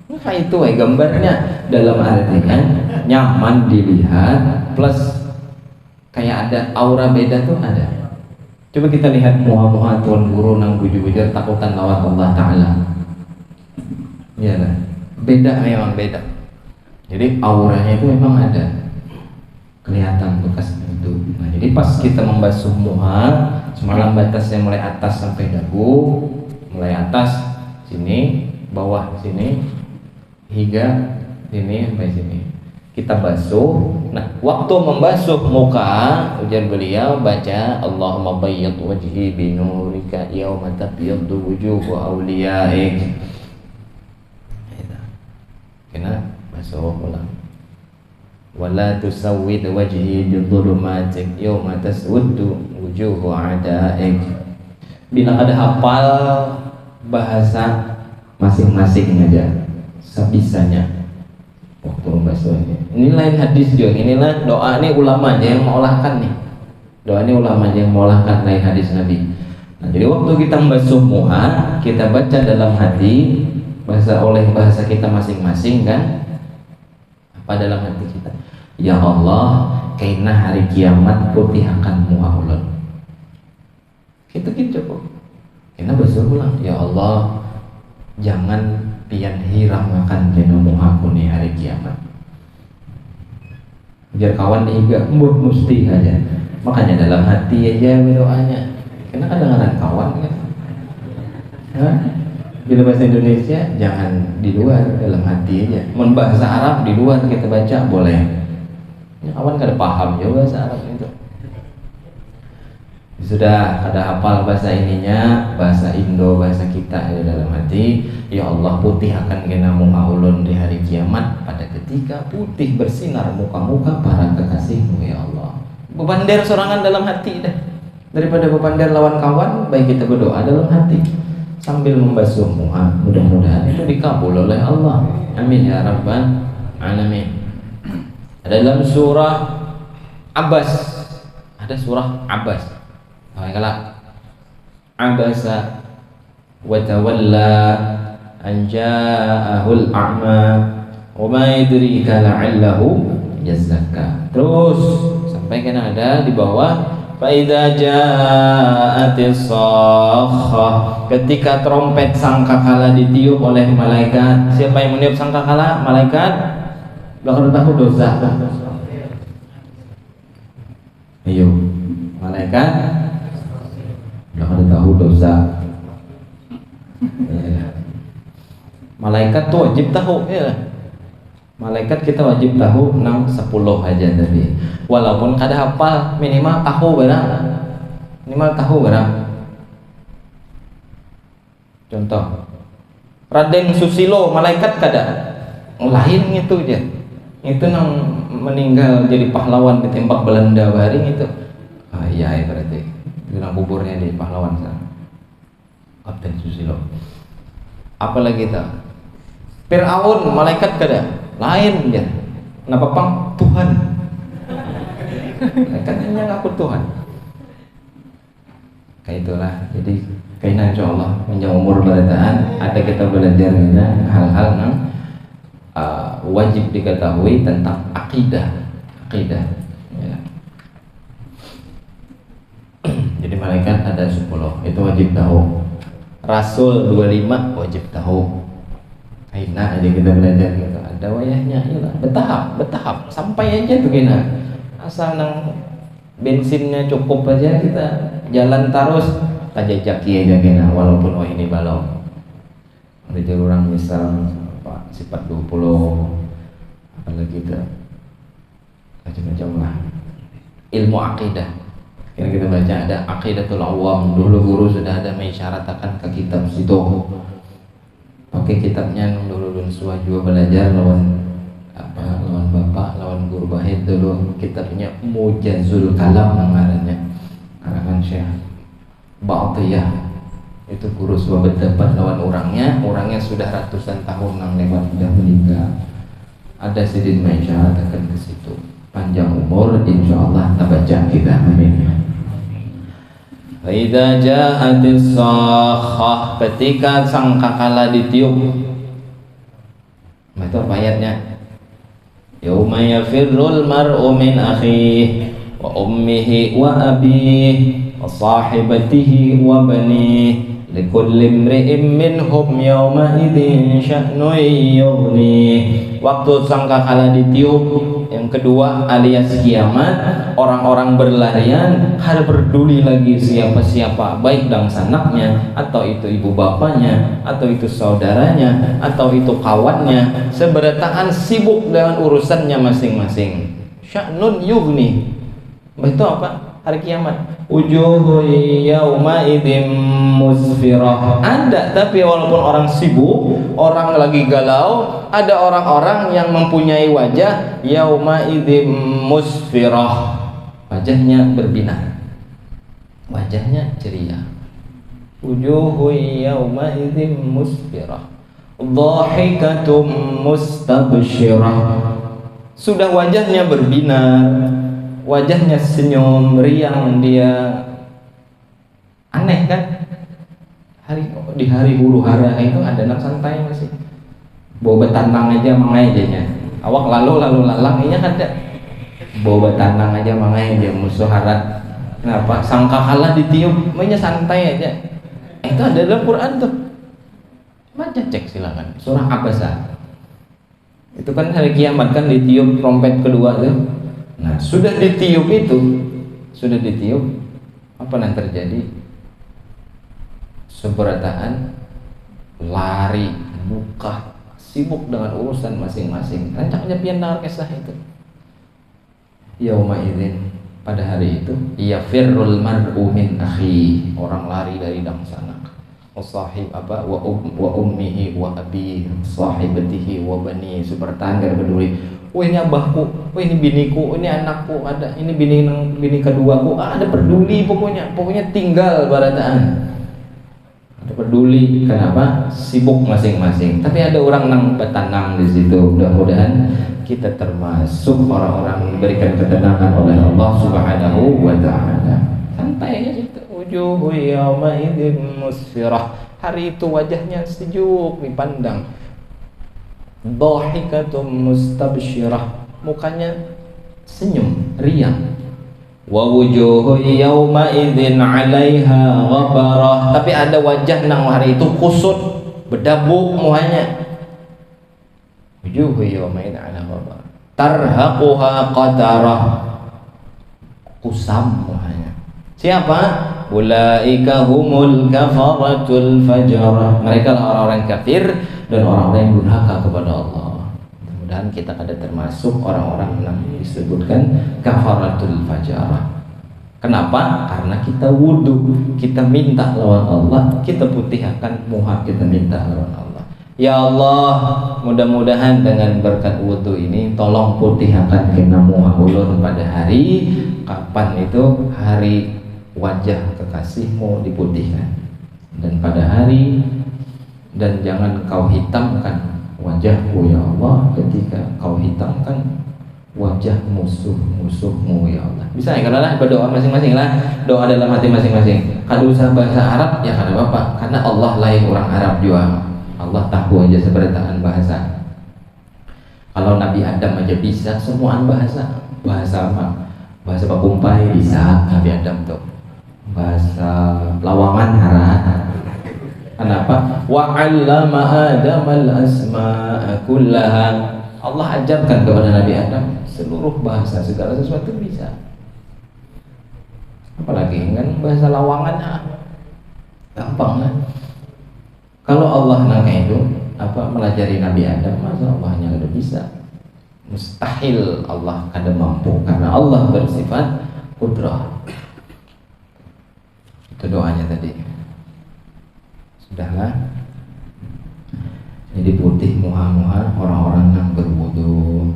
Nah itu gambarnya dalam artian nyaman dilihat plus kayak ada aura beda tuh ada. Coba kita lihat muha-muha tuan guru nang bujur-bujur takutan lawan Allah Ta'ala. Iya lah, beda memang beda. Jadi auranya itu memang ada, kelihatan bekas itu. Nah jadi pas kita membasuh muha, semalam batasnya mulai atas sampai dagu, mulai atas sini, bawah sini, hingga sini sampai sini. Kita basuh. Nah, waktu membasuh muka, ujar beliau baca Allahumma bayyid wajhi binurika yauma tabyaddu wujuhu awliyaik. Kena basuh ulang. Wala tusawwid wajhi bidhulumatik yauma taswaddu wujuhu a'daik. Bila ada hafal bahasa masing-masing aja sebisanya. waktu membasuhnya. Ini lain hadis juga, inilah doa ini ulama aja yang mengolahkan nih. Doa ini ulama aja yang mengolahkan, lain hadis Nabi. Nah, jadi waktu kita membasuh muha, kita baca dalam hati, oleh bahasa kita masing-masing kan. Apa dalam hati kita? Ya Allah, kaina hari kiamat putih akan muha ulun. Gitu kok. Kita basuh ulang. Ya Allah, jangan pian hiram akan kena muhaku nih hari kiamat. Biar kawan juga mesti aja. Makanya dalam hati aja berdoanya. Karena kadang-kadang kawan kan. Hah? Bila bahasa Indonesia jangan di luar, dalam hati aja. Mun bahasa Arab di luar kita baca boleh. Ya, kawan kada paham juga bahasa Arab itu. Sudah ada hafal bahasa ininya, bahasa Indo, bahasa kita ada dalam hati. Ya Allah, putih akan kena muka ulun di hari kiamat pada ketika putih bersinar muka-muka para kekasihmu ya Allah. Bebander sorangan dalam hati dah. Daripada bebander lawan kawan, baik kita berdoa dalam hati sambil membasuh muka. Mudah-mudahan itu dikabul oleh Allah. Amin ya rabbal alamin. Dalam surah Abbas ada surah Abbas. Kalau abasa wa tawalla an ja'ahul a'ma wa ma yudrika la'allahu yazakka. Terus sampai kan ada di bawah fa idza ja'atis sakhah, ketika trompet sangkakala ditiup oleh malaikat. Siapa yang meniup sangkakala? Malaikat. Belum tahu dosa. Ayo, malaikat jangan tahu dosa. Ya. Malaikat tuh wajib tahu ya. Malaikat kita wajib tahu 6, 10 aja tadi. Walaupun kada hafal, minimal tahu barang. Minimal tahu barang. Contoh, Raden Susilo, malaikat kada. Lain gitu aja. Itu nang meninggal jadi pahlawan ditembak Belanda baring itu. Ah iya berarti. Bilang buburnya di pahlawan sana. Kapten Susilo. Apalagi kita Fir'aun, malaikat kada. Lain dia. Kenapa pang? Tuhan. Malaikat hanya ngaku Tuhan. Kayak itulah. Jadi kayaknya insyaallah menjang umur belataan ada kita belajar hal-hal yang wajib diketahui tentang akidah. Ya. Jadi malaikat ada 10, itu wajib tahu. Rasul 25 wajib tahu. Aina aja kita belajar gitu. Ada wayahnya, iyalah. Bertahap sampai aja tuh kena. Asal nang bensinnya cukup aja kita jalan terus kajajaki aja kena walaupun ini balong. Ada orang misal sifat 20 apalagi itu macam-macam lah. Ilmu akidah yang kita baca ada Aqidatul Awam. Dulu guru sudah ada mengisyaratkan ke kitab situ. Pakai kitabnya dulu suah juga belajar lawan bapak, lawan guru Bahid dulu kitabnya Mujazul Kalam namanya. Karangan Syekh Ba'tiyah. Itu guru suah berdebat lawan orangnya sudah ratusan tahun nang lewat sudah meninggal. Ada sedikit mengisyaratkan ke situ. Panjang umur insyaallah kita baca kita. Amin. Idza ja'atis sakhah, ketika sangkakala ditiup. Itu apa ayatnya? Yauma yafirrul mar'u min akhihi wa ummihi wa abihi wa sahibatihi wa banihi likulli imri'in minhum yawma idzin sya'nun yughnihi. Waktu sangkakala ditiup yang kedua alias kiamat, orang-orang berlarian, har peduli lagi siapa-siapa, baik bangsa anaknya atau itu ibu bapaknya atau itu saudaranya atau itu kawannya, seberataan sibuk dengan urusannya masing-masing. Sya'nun yughni. Itu apa? Hari kiamat. Wujuhu yauma idzin musfirah. Ada, tapi walaupun orang sibuk, orang lagi galau, ada orang-orang yang mempunyai wajah yauma idzin musfirah. Wajahnya berbinar. Wajahnya ceria. Wujuhu yauma idzin musfirah. dhahikatum mustabsyirah, sudah wajahnya berbinar, wajahnya senyum, riang dia. Aneh kan? Di hari huru hara itu ada anak santai masih bawa betanang aja mangai aja, awak lalu lalang iya kan ada bawa betanang aja mangai aja musuh harat. Kenapa? Sangka kalah ditiup, mainnya santai aja. Itu ada dalam Quran tuh. Baca cek silakan. Surah Abasa. Itu kan hari kiamat kan ditiup trompet kedua tuh. Nah, sudah ditiup, apa yang terjadi? Seberataan lari, buka, sibuk dengan urusan masing-masing. Rancaknya pian dengar kisah itu. Yauma idzin, pada hari itu, yafirrul mar'u min akhi, orang lari dari dangsana. Sahib apa wa ummihi wa abi sahibatihi wa bani, bertahan gak peduli. Oh ini abahku, oh ini biniku, oh ini anakku, ada ini bini keduaku, ada peduli pokoknya tinggal barataan. Ada peduli, kenapa? Sibuk masing-masing. Tapi ada orang nang betanang di situ. Mudah-mudahan kita termasuk orang-orang diberikan ketenangan oleh Allah Subhanahu wa taala. Santai aja situ. Wujuhu yawma idzin musfirah. Hari itu wajahnya sejuk dipandang. Dhahikatum mustabsyirah, mukanya senyum, riang. Wa wujuhu yawma idzin 'alaiha ghabarah, tapi ada wajah nang hari itu kusut, berdabu muanya. Wujuhu yawma idzin 'alaiha ghabarah, tarhaquha qatarah, kusam muanya. Siapa? Ulaika humul kafaratul fajarah, mereka lah orang-orang kafir dan orang-orang yang durhaka kepada Allah. Dan kita ada termasuk orang-orang yang disebutkan kafaratul fajarah. Kenapa? Karena kita wudhu, kita minta lawan Allah, kita putihkan muha, kita minta lawan Allah. Ya Allah, mudah-mudahan dengan berkat wudhu ini tolong putihkan kena muha ulun pada hari kapan itu hari wajah kekasihmu diputihkan, dan pada hari, dan jangan kau hitamkan wajahku ya Allah ketika kau hitamkan wajah musuh-musuhmu ya Allah. Bisa ya, karena berdoa masing-masing lah, doa dalam hati masing-masing. Kalau usah bahasa Arab ya karena Bapak, karena Allah lain orang Arab juga. Allah tahu aja seberataan bahasa. Kalau Nabi Adam aja bisa semuaan bahasa apa? Bahasa pakumpai bisa Nabi Adam tuh. Bahasa lawangan harat. Kenapa? Wa 'allama Adam al-asma'a kullaha. Allah ajarkan kepada Nabi Adam seluruh bahasa, segala sesuatu bisa. Apalagi kan bahasa lawangan gampang kan? Kalau Allah nangka itu melajari Nabi Adam, masa Allahnya udah bisa? Mustahil Allah kada mampu, karena Allah bersifat qudrah. Itu doanya tadi. Sudahlah. Jadi putih muha-muha orang-orang yang berwudu.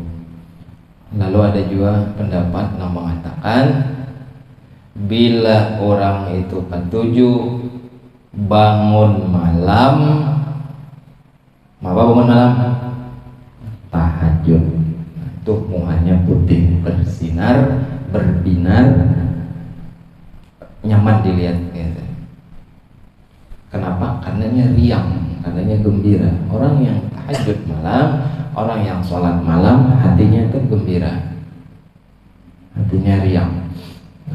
Lalu ada juga pendapat yang mengatakan bila orang itu ketujuh bangun malam, apa bangun malam? Tahajud. Itu muhanya putih, bersinar, berbinar, nyaman dilihat gitu. Kenapa? Karenanya riang, karenanya gembira. Orang yang tahajud malam, orang yang sholat malam, hatinya itu gembira, hatinya riang.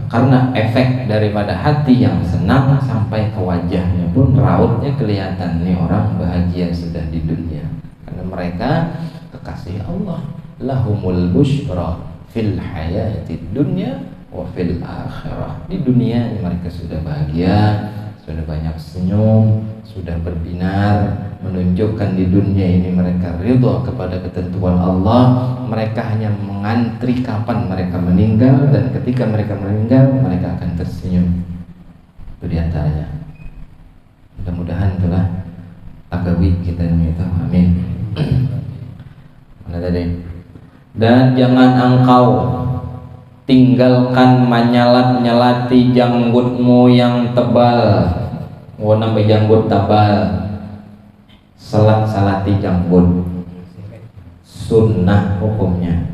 Karena efek daripada hati yang senang sampai ke wajahnya pun rautnya kelihatan, nih orang bahagia sudah di dunia. Karena mereka kekasih Allah. Lahumul busyra fil hayatid dunya wa fil akhirah. Di dunia mereka sudah bahagia, sudah banyak senyum, sudah berbinar, menunjukkan di dunia ini mereka ridha kepada ketentuan Allah. Mereka hanya mengantri kapan mereka meninggal, dan ketika mereka meninggal mereka akan tersenyum. Itu diantaranya. Mudah-mudahan itulah tagawid kita ini itu. Amin. Mana tadi? Dan jangan engkau tinggalkan menyalat-nyalati janggutmu yang tebal. Nambah janggut tebal. salati janggut sunnah hukumnya.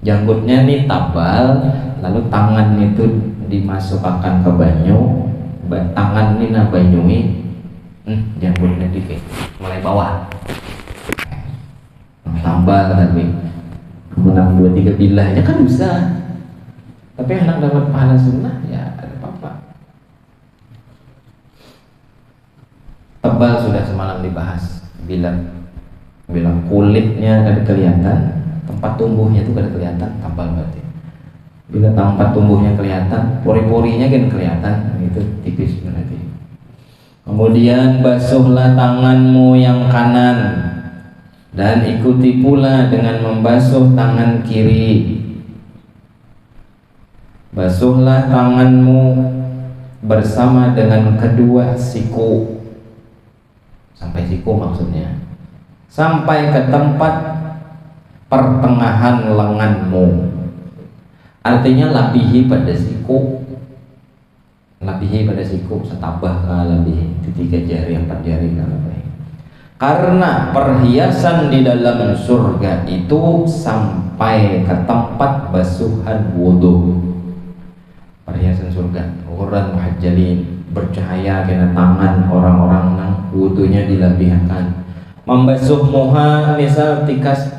Janggutnya nih tabal, lalu tangan itu dimasukkan ke banyu, tangan ini na banyui, janggutnya dikit mulai bawah tambal, tapi menang 2-3 bilahnya kan bisa, tapi anak dapat pahala sunnah ya ada apa-apa. Tebal sudah semalam dibahas, bilang kulitnya kada kelihatan, tempat tumbuhnya itu kada kelihatan, tebal berarti. Bila tempat tumbuhnya kelihatan, pori-porinya kan kelihatan, itu tipis berarti. Kemudian basuhlah tanganmu yang kanan dan ikuti pula dengan membasuh tangan kiri. Basuhlah tanganmu bersama dengan kedua siku, sampai siku maksudnya, sampai ke tempat pertengahan lenganmu. Artinya labihi pada siku, labihi pada siku, setambah labihi itu 3 jari 4 jari labihi. Karena perhiasan di dalam surga itu sampai ke tempat basuhan wudhu. Perhiasan surga, ukuran muhajjalin, bercahaya kena tangan orang-orang yang wudhunya dilabihkan. Membasuh muha, misal tikas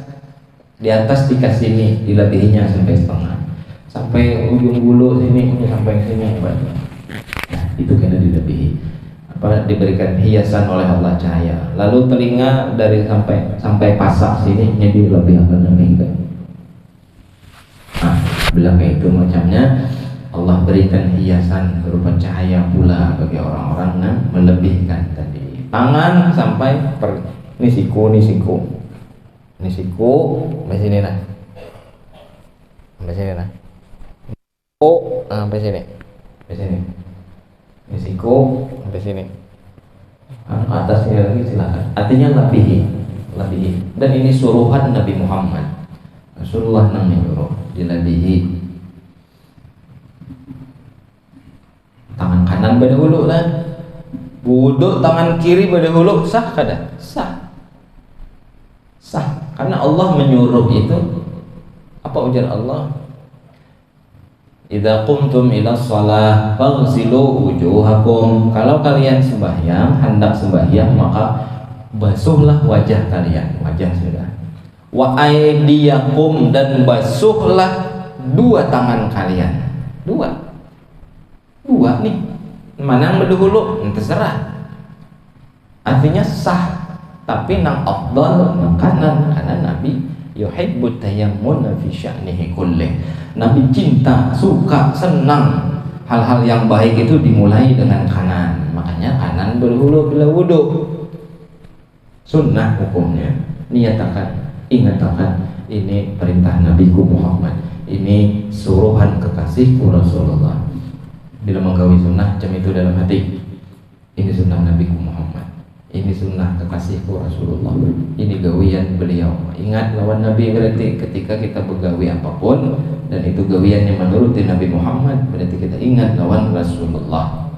di atas tikas sini, dilabihinya sampai setengah, sampai ujung bulu sini, sampai sini. Nah, itu kena dilabihi. Diberikan hiasan oleh Allah cahaya. Lalu telinga dari sampai pasak sini jadi lebih apa namanya. Nah, bilang kayak itu macamnya Allah berikan hiasan berupa cahaya pula bagi orang-orang yang melebihkan tadi. Tangan sampai ini siku, sampai sini nah. Sampai sini nah. Sampai sini. Sampai sini. Risiko sampai sini, atasnya lagi silakan. Artinya labihi. Dan ini suruhan Nabi Muhammad. Rasulullah nang menyuruh dilabihi. Tangan kanan pada hulu lah. Wudhu tangan kiri pada hulu sah kada? Sah. Karena Allah menyuruh itu. Apa ujar Allah? Idza qumtum ila shalah faghsilu wujuhakum. Kalau kalian sembahyang, hendak sembahyang, maka basuhlah wajah kalian, wajah sudah. Wa aydiyakum, dan basuhlah 2 tangan kalian. 2 nih. Mana yang berdahulu? Terserah. Artinya sah, tapi nang afdal nang kanan, karena Nabi yuhibbut tayammuna fi sya'nihi kullih. Nabi cinta, suka, senang hal-hal yang baik itu dimulai dengan kanan. Makanya kanan berhulu bila wudhu. Sunnah hukumnya. Niatakan, ingatakan, ini perintah Nabiku Muhammad, ini suruhan kekasihku Rasulullah. Bila menggawi sunnah, jam itu dalam hati, ini sunnah Nabiku Muhammad, ini sunnah kekasihku Rasulullah, ini gawian beliau. Ingat lawan Nabi berarti ketika kita begawi apapun dan itu gawian yang menuruti Nabi Muhammad, berarti kita ingat lawan Rasulullah.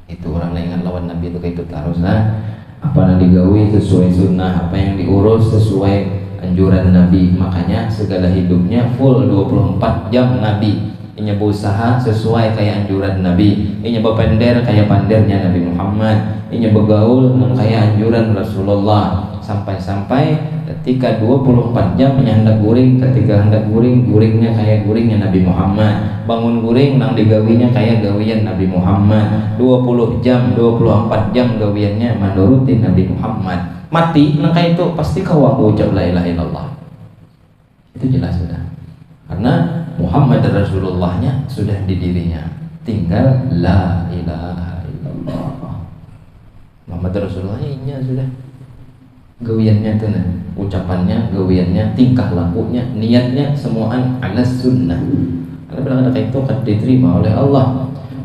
Itu orang yang ingat lawan Nabi itu kayak itu haruslah apa yang digawi sesuai sunnah, apa yang diurus sesuai anjuran Nabi. Makanya segala hidupnya full 24 jam Nabi. Ini berusaha sesuai kayak anjuran Nabi. Ini berpender kayak pandernya Nabi Muhammad. Ini bergaul kayak anjuran Rasulullah. Sampai-sampai ketika 24 jam hendak guring, ketika hendak guring, guringnya kayak guringnya Nabi Muhammad. Bangun guring nang digawinya kayak gawian Nabi Muhammad. 20 jam, 24 jam gawiannya menuruti Nabi Muhammad. Mati nang kayak itu pasti kau ucap la ilaha illallah. Itu jelas sudah. Karena Muhammad Rasulullahnya sudah di dirinya, tinggal la ilaha illallah. Muhammad Rasulullahnya sudah. Gawiannya tuh nah, ucapannya, gawiannya, tingkah lakunya, niatnya semuaan ala sunnah. Karena bilang ada kayak itu akan diterima oleh Allah.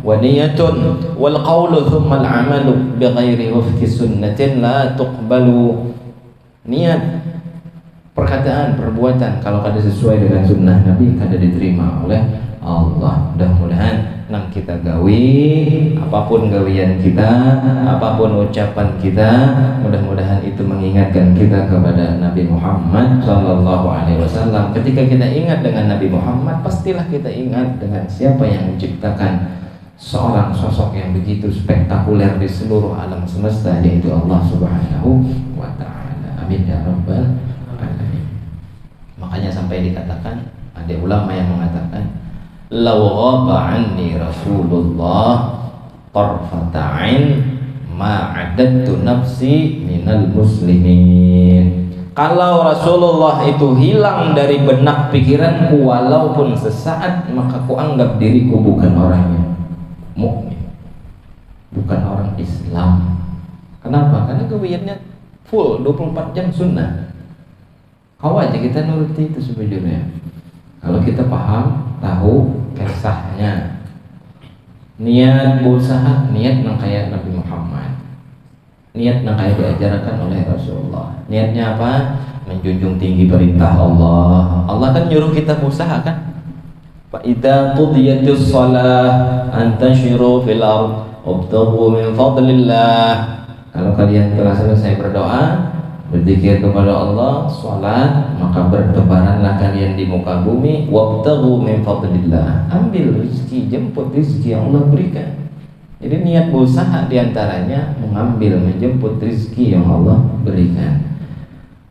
Wa niyatun wal qawlu thumma al amalu bi ghairi wafqi sunnatin la tuqbalu. Niat, perkataan, perbuatan kalau kada sesuai dengan sunnah Nabi kada diterima oleh Allah. Mudah-mudahan nang kita kita gawi, apapun gawian kita, apapun ucapan kita, mudah-mudahan itu mengingatkan kita kepada Nabi Muhammad Sallallahu Alaihi Wasallam. Ketika kita ingat dengan Nabi Muhammad, pastilah kita ingat dengan siapa yang menciptakan seorang sosok yang begitu spektakuler di seluruh alam semesta, yaitu Allah Subhanahu wa Ta'ala. Amin ya rabbal alamin. Makanya sampai dikatakan, ada ulama yang mengatakan, law ghaba anni Rasulullah tarfata ain ma adattu nafsi minal muslimin. Kalau Rasulullah itu hilang dari benak pikiranku walaupun sesaat, maka ku anggap diriku bukan orang mukmin, bukan orang Islam. Kenapa? Karena gawiannya full 24 jam sunnah. Kau aja kita nuruti itu sebetulnya. Kalau kita paham, tahu kisahnya, niat berusaha, niat nang kayak Nabi Muhammad, niat nang kayak diajarkan oleh Rasulullah. Niatnya apa? Menjunjung tinggi perintah Allah. Allah kan nyuruh kita berusaha kan? Fa idza qudiyatis shalah antashiru fil ard wabtaghu min fadlillah. Kalau kalian telah selesai berdoa, berzikir kepada Allah, sholat, maka bertebaranlah kalian di muka bumi. Wabtaghu min fadlillah, ambil rezeki, jemput rezeki yang Allah berikan. Jadi niat berusaha diantaranya mengambil, menjemput rezeki yang Allah berikan.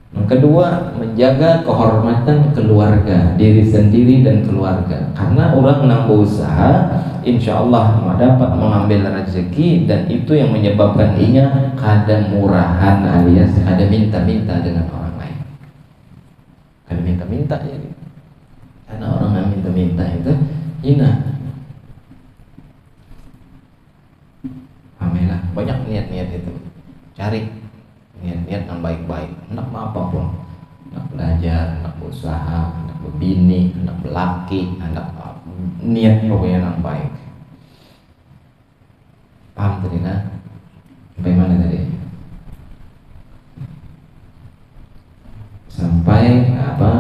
Yang kedua, menjaga kehormatan keluarga, diri sendiri dan keluarga. Karena orang yang berusaha, insya Allah dapat mengambil rezeki, dan itu yang menyebabkan ia kada murahan alias kada minta-minta dengan orang lain. Kada minta-minta jadi. Karena orang yang minta-minta itu hina. Alhamdulillah, banyak niat-niat itu. Cari niat-niat yang baik-baik, hendak apapun, hendak belajar, hendak berusaha, hendak berbini, hendak berlaki, hendak niat pokoknya yang baik. Paham tadi kan? Sampai mana tadi? Sampai apa?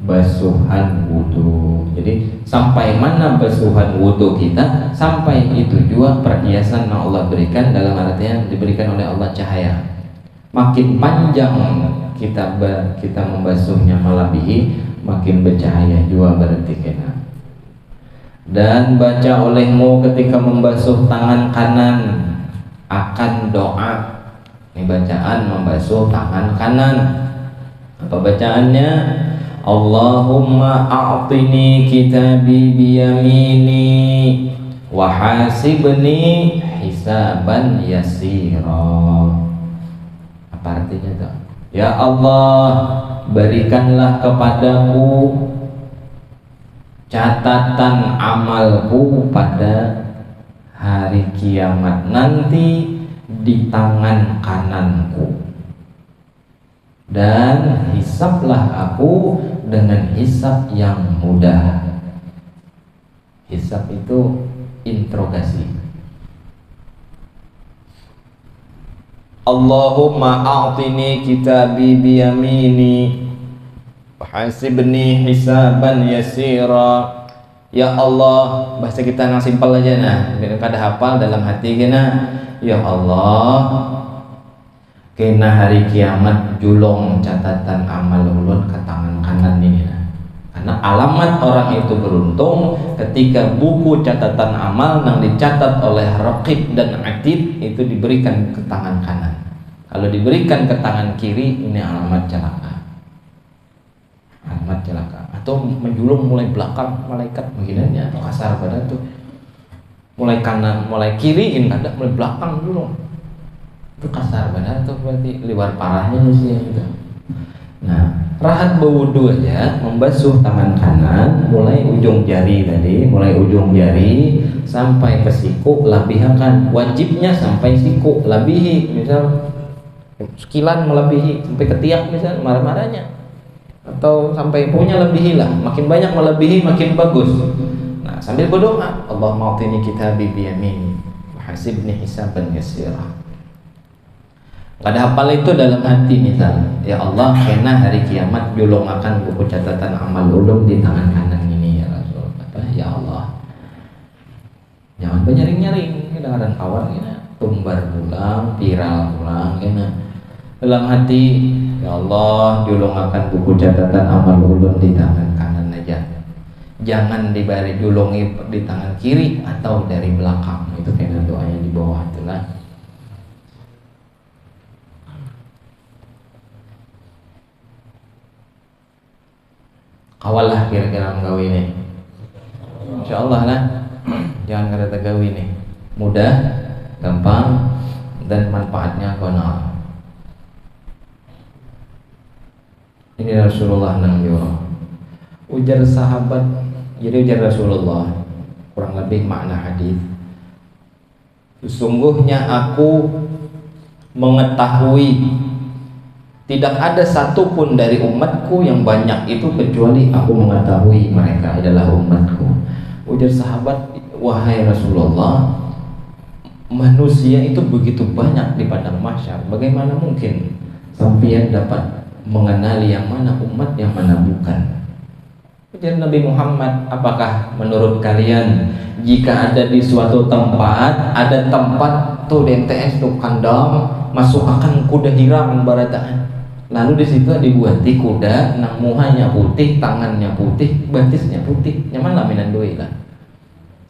Basuhan wudu. Jadi sampai mana basuhan wudu kita, sampai itu juga perhiasan yang Allah berikan, dalam artian diberikan oleh Allah cahaya. Makin panjang kita membasuhnya melebihi, makin bercahaya juga berarti kena. Dan baca olehmu ketika membasuh tangan kanan akan doa. Ini bacaan membasuh tangan kanan. Apa bacaannya? Allahumma a'tini kitabi biyamini wa hasibni hisaban yasira. Apa artinya tuh? Ya Allah, berikanlah kepadaku catatan amalku pada hari kiamat nanti di tangan kananku, dan hisablah aku dengan hisab yang mudah. Hisab itu interogasi. Allahumma a'tini kitabi biyamini hasibni hisaban yasira. Ya Allah, bahasa kita yang simpel aja nah, biar kada hafal dalam hati kena. Ya Allah, kena hari kiamat julong catatan amal ulun ke tangan kanan ini nah. Karena alamat orang itu beruntung ketika buku catatan amal yang dicatat oleh Raqib dan Atid itu diberikan ke tangan kanan. Kalau diberikan ke tangan kiri, ini alamat celaka. Alamat celaka. Atau menjulung mulai belakang malaikat begininya, atau kasar pada tuh. Mulai kanan, mulai kiriin kada, mulai belakang julung. Itu kasar pada tuh, berarti liwar parahnya manusia itu. Nah, rahat berwudu aja, membasuh tangan kanan, mulai ujung jari tadi, mulai ujung jari sampai ke siku, labihakan. Wajibnya sampai siku, labihi, misal sekilan melebihi sampai ketiak misal marah-marahnya, atau sampai punya lebihi lah, makin banyak melebihi makin bagus. Nah, sambil berdoa, Allahumma a'tini kitabi biyamini wa hasibni hisaban yasira. Ada hafal itu dalam hati misal, ya Allah, kena hari kiamat julung akan buku catatan amal ulum di tangan kanan ini ya Rasul. Apa? Ya Allah, Nyaring-nyaring kadang-kadang kawan gini, tumbar pulang, viral pulang gini. Dalam hati, ya Allah, julungakan buku catatan amal ulun di tangan kanan aja. Jangan diberi julungi di tangan kiri atau dari belakang. Itu kena doanya di bawah itulah. Kawalah kira-kira menggawe ini. Insya Allah lah. Jangan kata gawe ini. Mudah, gampang, dan manfaatnya konon. Ini Rasulullah nang yo. Ujar sahabat, jadi ujar Rasulullah, kurang lebih makna hadis. Sesungguhnya aku mengetahui tidak ada satupun dari umatku yang banyak itu kecuali aku mengetahui mereka adalah umatku. Ujar sahabat, wahai Rasulullah, manusia itu begitu banyak di padang mahsyar, bagaimana mungkin sampeyan dapat mengenali yang mana umat yang mana bukan? Ujar Nabi Muhammad, apakah menurut kalian jika ada di suatu tempat, ada tempat tuh DMTS tuh kandang masuk akan kuda hiram barataan, lalu di situ dibuati kuda nang muhanya putih, tangannya putih, batisnya putih, nyaman laminan doi lah,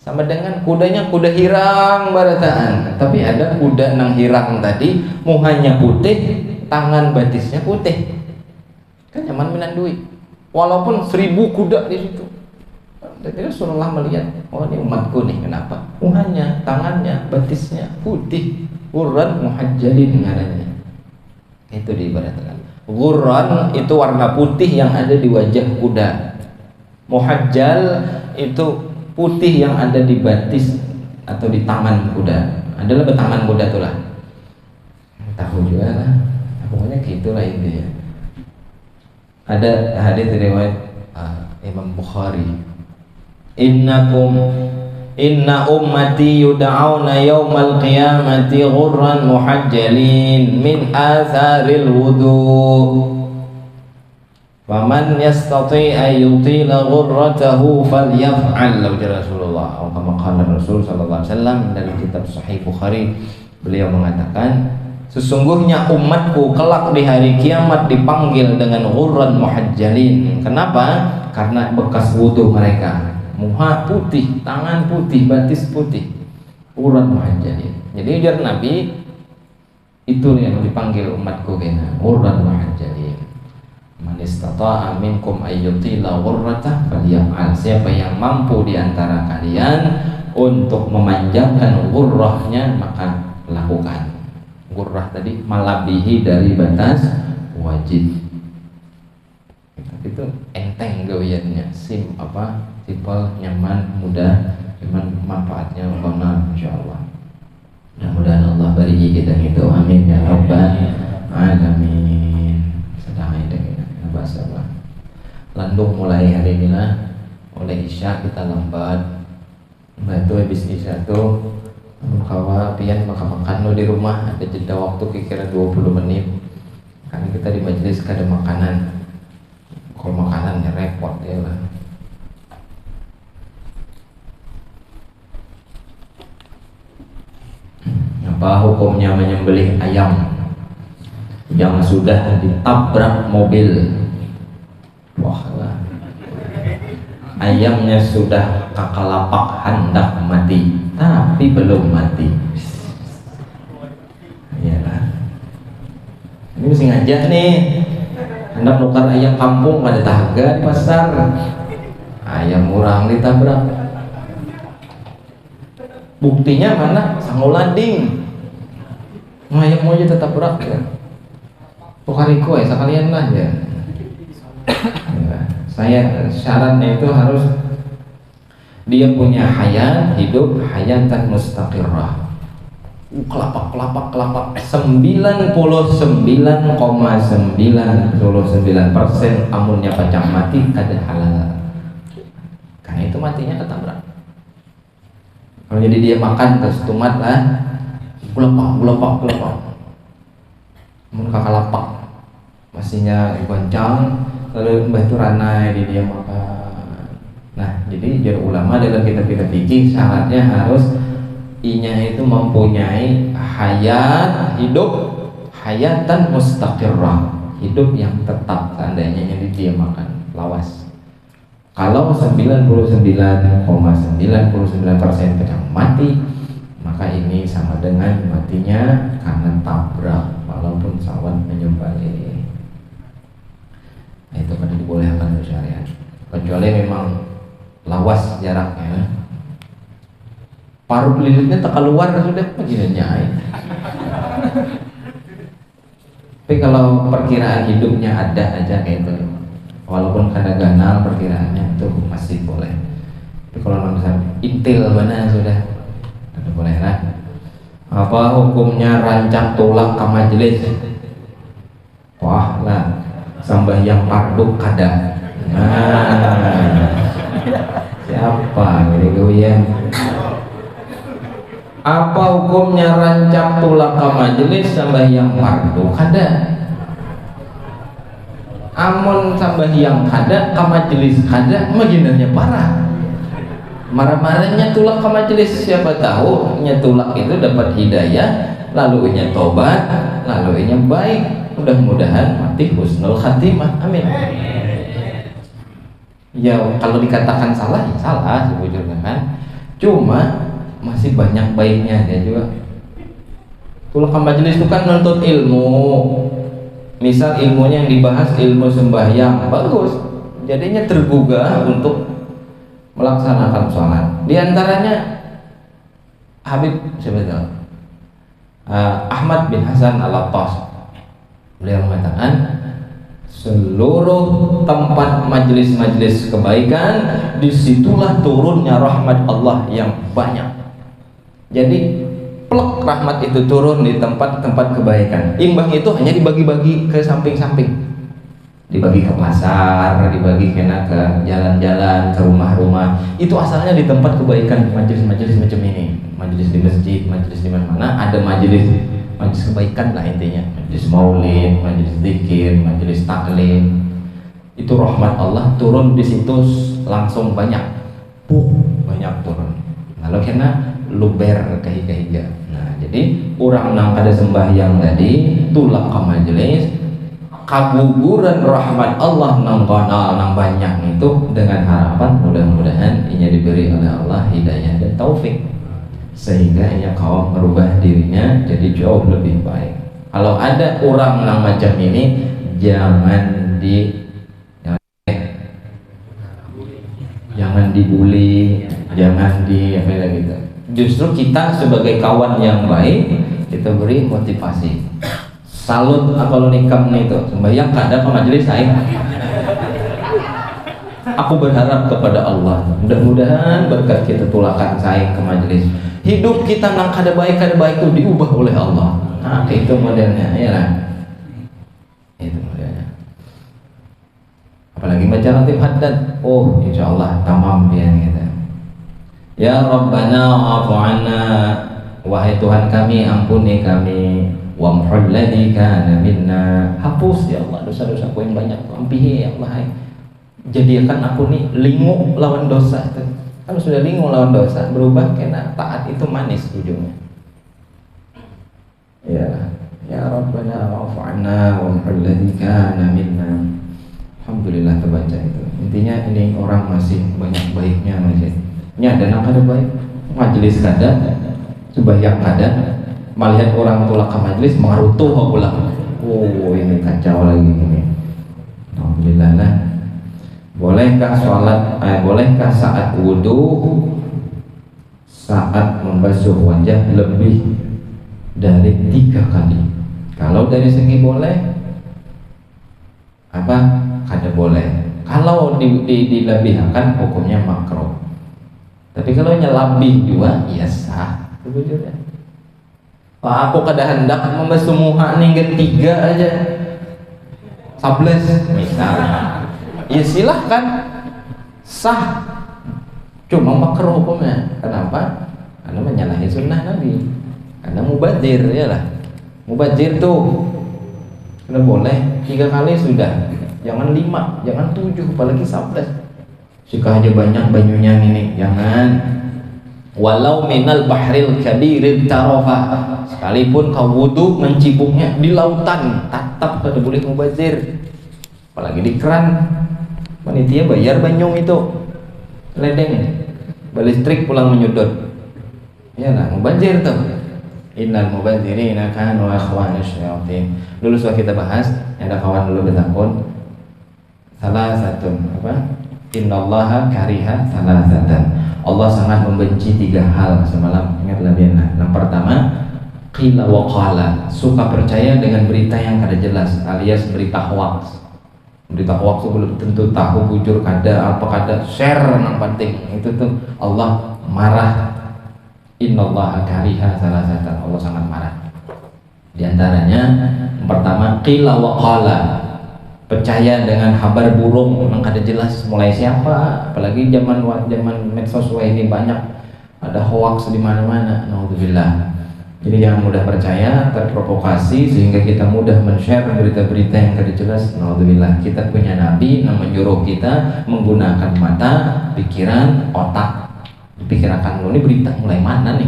sama dengan kudanya kuda hirang barataan, tapi ada kuda nang hirang tadi muhanya putih, tangan batisnya putih, kan nyaman minan duit walaupun 1000 kuda di situ. Jadi Rasulullah melihat, oh ini umatku nih, kenapa muhanya, tangannya, batisnya putih, ghurran muhajjalin ngarannya. Itu diibaratkan ghurran itu warna putih yang ada di wajah kuda, muhajjal itu putih yang ada di batis atau di tangan kuda, adalah betangan kuda itulah. Tahu juga lah, pokoknya gitulah intinya. Ada hadis riwayat Imam Bukhari, inna ummati yud'auna yawmal qiyamati ghurran muhajjalin min atharil wudu' faman yastati' an yutila ghurratahu falyaf'al. Ujar Rasulullah, atau kama qala Rasul sallallahu alaihi wasallam dari kitab Sahih Bukhari, beliau mengatakan, sesungguhnya umatku kelak di hari kiamat dipanggil dengan ghurran muhajjalin. Kenapa? Karena bekas wudu mereka, muha putih, tangan putih, batis putih, ghurran muhajjalin. Jadi ujar Nabi, itu yang dipanggil umatku kena ghurran muhajjalin. Man istata'a minkum ayyutila ghurratah falyaf'al. Siapa yang mampu di antara kalian untuk memanjangkan ghurrahnya, maka lakukan. Ghurrah tadi malabihi dari batas wajib. Itu enteng gawiannya, simpel, nyaman, mudah, cuman manfaatnya benar insyaallah. Mudah-mudahan Allah beri kita itu, amin ya rabbal alamin. Sedang dengan bahasa Allah. Landung mulai hari ini lah, oleh Isya kita lambat. Bantu habis Isya tuh kawa pian makan lo di rumah, ada jeda waktu kira-kira 20 menit karena kita di majelis kada makanan. Kalau makanan ya repot ya lah. Apa hukumnya menyembelih ayam yang sudah ditabrak mobil? Wah lah, ayamnya sudah kakalapak hendak mati tapi belum mati. Iyalah, ini mesti ngajak nih, hendak nukar ayam kampung pada tahaga di pasar, ayam murang ditabrak. Buktinya mana? Sangulanding ayam mau aja tetap berak ya. Pokariku ya sekalian lah ya. Saya syaratnya itu harus dia punya hayat hidup hayatan mustaqirrah. Kelapak 99,99% amunnya pacang mati kada halal. Karena itu matinya ketabrak. Kalau jadi dia makan terus tumat lah, gulapak. Mun kakalapak masihnya goncang, lalu mbah itu ranai di dia makan. Nah, jadi jar ulama dalam kitab-kitab fikih syaratnya harus inya itu mempunyai hidup hayatan mustaqirrah, hidup yang tetap seandainya didiamakan, lawas. Kalau 99,99% sedang mati, maka ini sama dengan matinya karena tabrak walaupun sawan menyembelih. Nah, itu kan dibolehkan oleh syariat, kecuali memang lawas jaraknya, paruh lilitnya tak keluar sudah begininya. Tapi kalau perkiraan hidupnya ada aja kayak itu, walaupun kada ganal perkiraannya itu masih boleh. Tapi kalau misalnya intil mana sudah tidak boleh lah. Apa hukumnya rancang tulang ke majelis? Wah lah, sambahyang fardu kada. Nah, siapa ini goyang? Apa hukumnya rancang tulang ke majelis sambahyang fardu kada? Amun sambahyang kada ke majelis kada, maginanya parah. Marah-marahnya tulak ke majelis, siapa tahu nya tulak itu dapat hidayah, lalu nya tobat, lalu nya baik. Mudah-mudahan mati husnul khatimah. Amin. Ya kalau dikatakan salah, ya salah sebujurnya kan. Cuma masih banyak baiknya dia juga. Tulak ke majelis itu kan nuntut ilmu. Misal ilmunya yang dibahas ilmu sembahyang, bagus. Jadinya tergugah untuk melaksanakan sholat. Di antaranya Habib sebetulnya Ahmad bin Hasan Al-Attas, beliau mengatakan seluruh tempat majelis-majelis kebaikan disitulah turunnya rahmat Allah yang banyak. Jadi plek rahmat itu turun di tempat-tempat kebaikan. Imbang itu hanya dibagi-bagi ke samping-samping, dibagi ke pasar, dibagi kena ke jalan-jalan, ke rumah-rumah. Itu asalnya di tempat kebaikan, majelis-majelis macam ini, majelis di masjid, majelis di mana-mana ada majelis kebaikan lah intinya, majelis maulid, majelis zikir, majelis taklim. Itu rahmat Allah turun di situ langsung banyak, banyak turun. Lalu kena luber kehiga-higa. Nah, jadi orang nang kada sembahyang tadi tulak ke majelis, kaguguran rahmat Allah nang kanal nang banyak itu, dengan harapan mudah-mudahan inya diberi oleh Allah hidayah dan taufik sehingga inya kaum merubah dirinya jadi jauh lebih baik. Kalau ada orang nang macam ini jangan dibully, jangan di apa gitu. Justru kita sebagai kawan yang baik kita beri motivasi. Salut kalau nikam itu sembahyang kada ke majelis saya. Aku berharap kepada Allah, mudah-mudahan berkat kita tulakan saya ke majelis. Hidup kita nang kada baik itu diubah oleh Allah. Nah, itu modelnya, ya lah. Itu modelnya. Apalagi baca ratib haddad, oh insyaallah tamam dia gitu. Ya Rabbana wa'fu anna, wahai Tuhan kami ampuni kami, wamhul ladzi kana minna, hapus ya Allah dosa-dosaku yang banyak, ampihi ya Allah. Jadikan aku nih lingu lawan dosa. Kalau sudah lingu lawan dosa, berubah kena taat, itu manis ujungnya. Ya, ya Rabbana wa'fu anna wamhul ladzi kana minna. Alhamdulillah terbaca itu. Intinya ini orang masih banyak baiknya masih. Ini ada nang kada baik, majelis kada, sembahyang kada, melihat orang tulak ke majelis mengarutuh pulang. Oh ini kacau lagi ini. Alhamdulillah lah. Bolehkah sholat? Bolehkah saat wudhu, saat membasuh wajah lebih dari 3 kali? Kalau dari segi boleh, apa? Kada boleh. Kalau dilebihkan hukumnya makruh. Tapi kalau nyelabih juga, ya sah. Sebetulnya. Pak aku kada hendak membasuh muka nih 3 aja, 11 misal. Ya silahkan, sah. Cuma makruh hukumnya. Kenapa? Karena menyalahi sunnah Nabi. Karena mubadir, ya lah. Mubadir tuh kada boleh 3 kali sudah. Jangan 5, jangan 7, apalagi 11. Jika aja banyak banyunya ini, jangan. walau minal bahril kabirit tarofa, sekalipun kau wudhu mencibuknya di lautan tetap kada boleh mubazir. Apalagi di keran, panitia bayar banyung itu ledeng balistrik pulang menyudut, ya lah mubazir tuh. Innal mubazirina kanu ikhwana syayatin. Dulu sudah kita bahas, ada kawan dulu bertakun salah satu apa? Innallaha kariha salasatan. Allah sangat membenci 3 hal semalam. Ingatlah biarlah. Yang pertama, qila wa qala, suka percaya dengan berita yang kada jelas, alias berita hoax. Berita hoax itu belum tentu tahu bujur kada apa kada, share yang penting. Itu tuh Allah marah. Innallaha kariha salasatan. Allah sangat marah. Di antaranya yang pertama, qila wa qala, percaya dengan kabar burung memang kada jelas mulai siapa, apalagi zaman medsos ini banyak ada hoax di mana-mana. Naudzubillah. Jadi jangan mudah percaya, terprovokasi sehingga kita mudah men-share berita-berita yang kada jelas. Naudzubillah. Kita punya nabi yang menyuruh kita menggunakan mata, pikiran, otak. Dipikirkan ini berita mulai mana nih?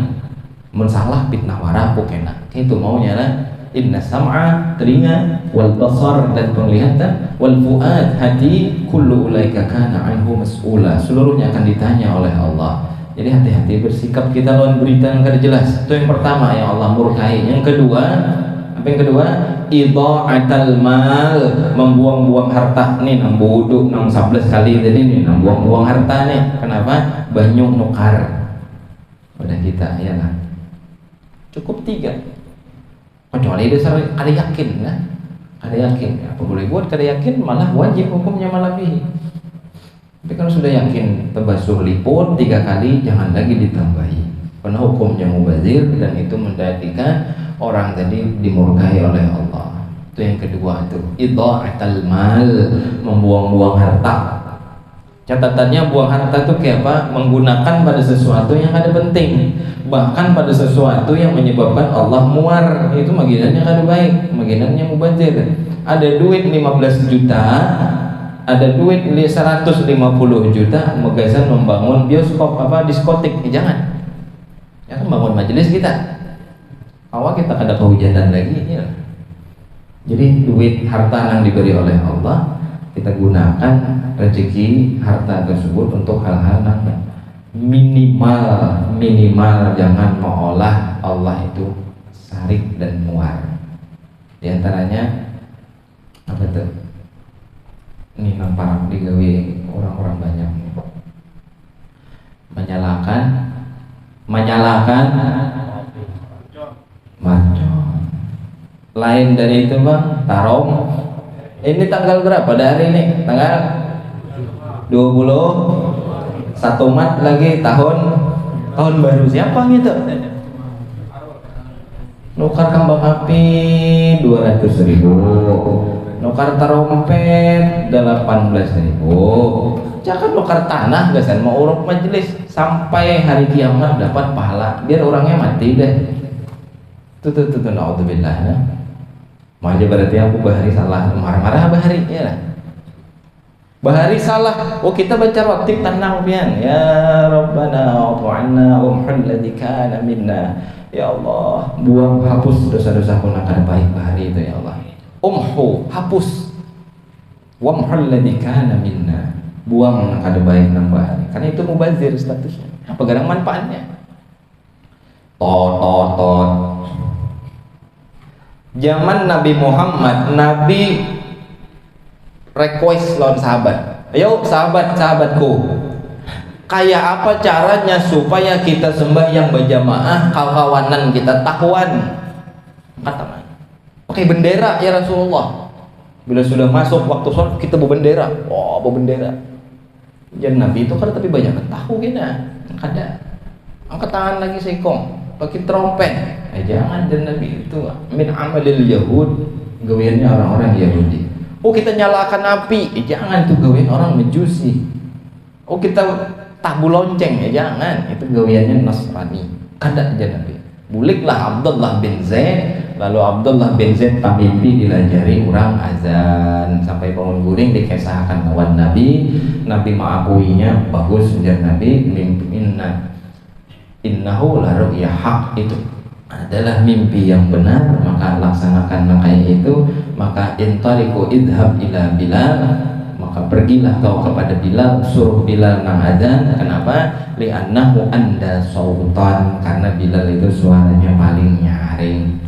Mensalah fitnah warapuk enak. Itu maunya lah. Inna sam'a, telinga, wal basar, dan penglihatan, wal fuad, hati, kullu ulaika kana anhu mas'ula, seluruhnya akan ditanya oleh Allah. Jadi hati-hati bersikap kita lawan berita yang kada jelas. Itu yang pertama yang Allah murkai. Yang kedua, apa yang kedua? Idha'atal mal, membuang-buang harta. Nih nang bodoh nang 11 kali tadi nih nang buang-buang harta nih. Kenapa? Banyak nukar pada kita, ya lah. Cukup 3. Kecuali dasar kada yakin, ya. Kada yakin, apa boleh buat kada yakin, malah wajib hukumnya malah lebih. Tapi kalau sudah yakin tebasuh liput 3 kali, jangan lagi ditambahi. Karena hukumnya mubazir dan itu menjadikan orang tadi dimurkai oleh Allah. Itu yang kedua itu, idha'atal mal, membuang-buang harta. Catatannya buang harta itu kayak apa? Menggunakan pada sesuatu yang ada penting, bahkan pada sesuatu yang menyebabkan Allah muar. Itu maginannya kada baik, maginannya mubazir. Ada duit 15 juta, ada duit 150 juta, magasan membangun bioskop apa diskotik, jangan. Ya kan bangun majelis kita. Awal kita kada kehujanan lagi, ya. Jadi duit harta yang diberi oleh Allah, kita gunakan rezeki harta tersebut untuk hal-hal yang minimal jangan mengolah Allah itu sarik dan muar. Di antaranya apa tuh? Ini nampak digawe orang-orang banyak menyalakan marcon. Lain dari itu bang, tarong. Ini tanggal berapa dari ini? Tanggal 21 Maret lagi tahun baru siapa gitu? Nukar kembang api 200.000, nukar tarompet 18.000. Jangan nukar tanah gasan mau urut majelis sampai hari kiamat dapat pahala, biar orangnya mati deh. Tuh naudzubillah ya. Makanya berarti aku Bahari salah, marah-marah Bahari ya lah. Bahari salah. Oh kita baca rotib tenang pian. Ya Rabbana wa'anna umhul ladzi kana minna. Ya Allah, buang hapus dosa-dosa ku nakar baik Bahari itu ya Allah. Umhu, hapus. Wamhul ladzi kana minna. Buang nakar baik nang Bahari. Karena itu mubazir statusnya. Apa garang manfaatnya? Tot. Zaman Nabi Muhammad, Nabi request lawan sahabat. Ayo sahabatku, kayak apa caranya supaya kita sembahyang berjamaah kawan-kawanan kita tahuan? Kata, pakai bendera ya Rasulullah. Bila sudah masuk waktu sholat kita berbendera. Oh, berbendera. Jadi Nabi itu kan tapi banyak tahu kita. Kada. Angkat tangan lagi sekong. Pakai trompet, jangan. Dan Nabi itu min amalil Yahud, gawiannya orang-orang Yahudi. Oh kita nyalakan api, jangan, itu gawian orang Majusi. Oh kita tabu lonceng, jangan, itu gawiannya Nasrani. Kada aja Nabi. Buliklah Abdullah bin Zaid, lalu Abdullah bin Zaid pamimpi dilajari orang azan sampai bangun guring dikesahkan kawan Nabi. Nabi mengakuinya bagus, menjadi Nabi mimpinna innahu la ru'ya haq, itu adalah mimpi yang benar, maka laksanakan kayak itu. Maka intariku idhab ila Bilal, maka pergilah kau kepada Bilal, suruh Bilal nang adzan. Kenapa? Li'annahu anda sautan, karena Bilal itu suaranya paling nyaring.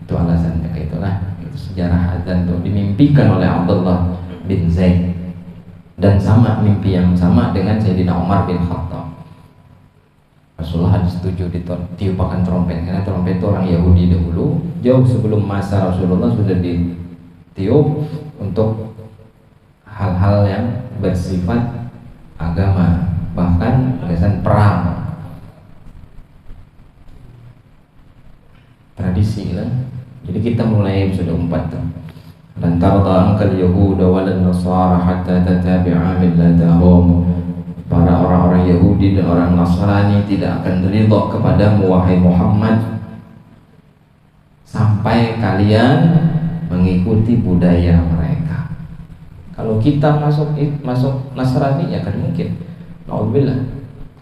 Itu alasannya. Kayak itulah itu sejarah adzan itu dimimpikan oleh Abdullah bin Zaid, dan sama mimpi yang sama dengan Sayyidina Umar bin Khattab. Rasulullah ada setuju ditiupkan trompet, karena trompet itu orang Yahudi dahulu, jauh sebelum masa Rasulullah sudah ditiup untuk hal-hal yang bersifat agama, bahkan biasanya perang, tradisi lah. Jadi kita mulai sudah umpat tuh. Dan tarda angkal Yahuda wal Nasara hatta tatabi'a millatahum. Para orang-orang Yahudi dan orang Nasrani tidak akan ridha kepadamu wahai Muhammad sampai kalian mengikuti budaya mereka. Kalau kita masuk Nasrani ya kan mungkin. Alhamdulillah.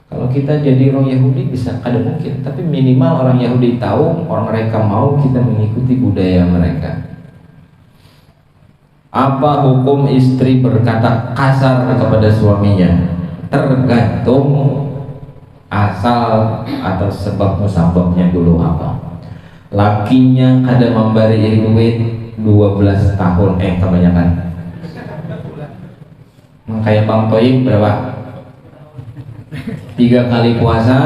Kalau kita jadi orang Yahudi bisa kada mungkin, tapi minimal orang Yahudi tahu, orang mereka mau kita mengikuti budaya mereka. Apa hukum istri berkata kasar kepada suaminya? Tergantung asal atau sebab musababnya dulu apa. Lakinya kada memberi duit 12 tahun, kebanyakan. Kayak Bang Toib berapa? 3 kali puasa,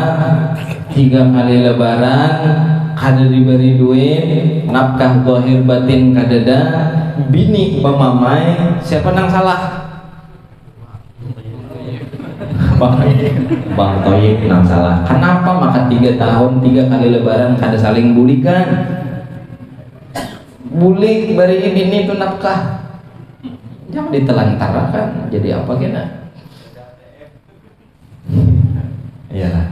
3 kali lebaran, kada diberi duit, nafkah zahir batin kadada, bini pemamai, siapa nang salah? Bang Toyib nang salah. Kenapa maka 3 tahun 3 kali lebaran kada saling bulikan? Bulik bari bini itu nafkah, jangan ditelantarkan. Jadi apa kena? Iyalah.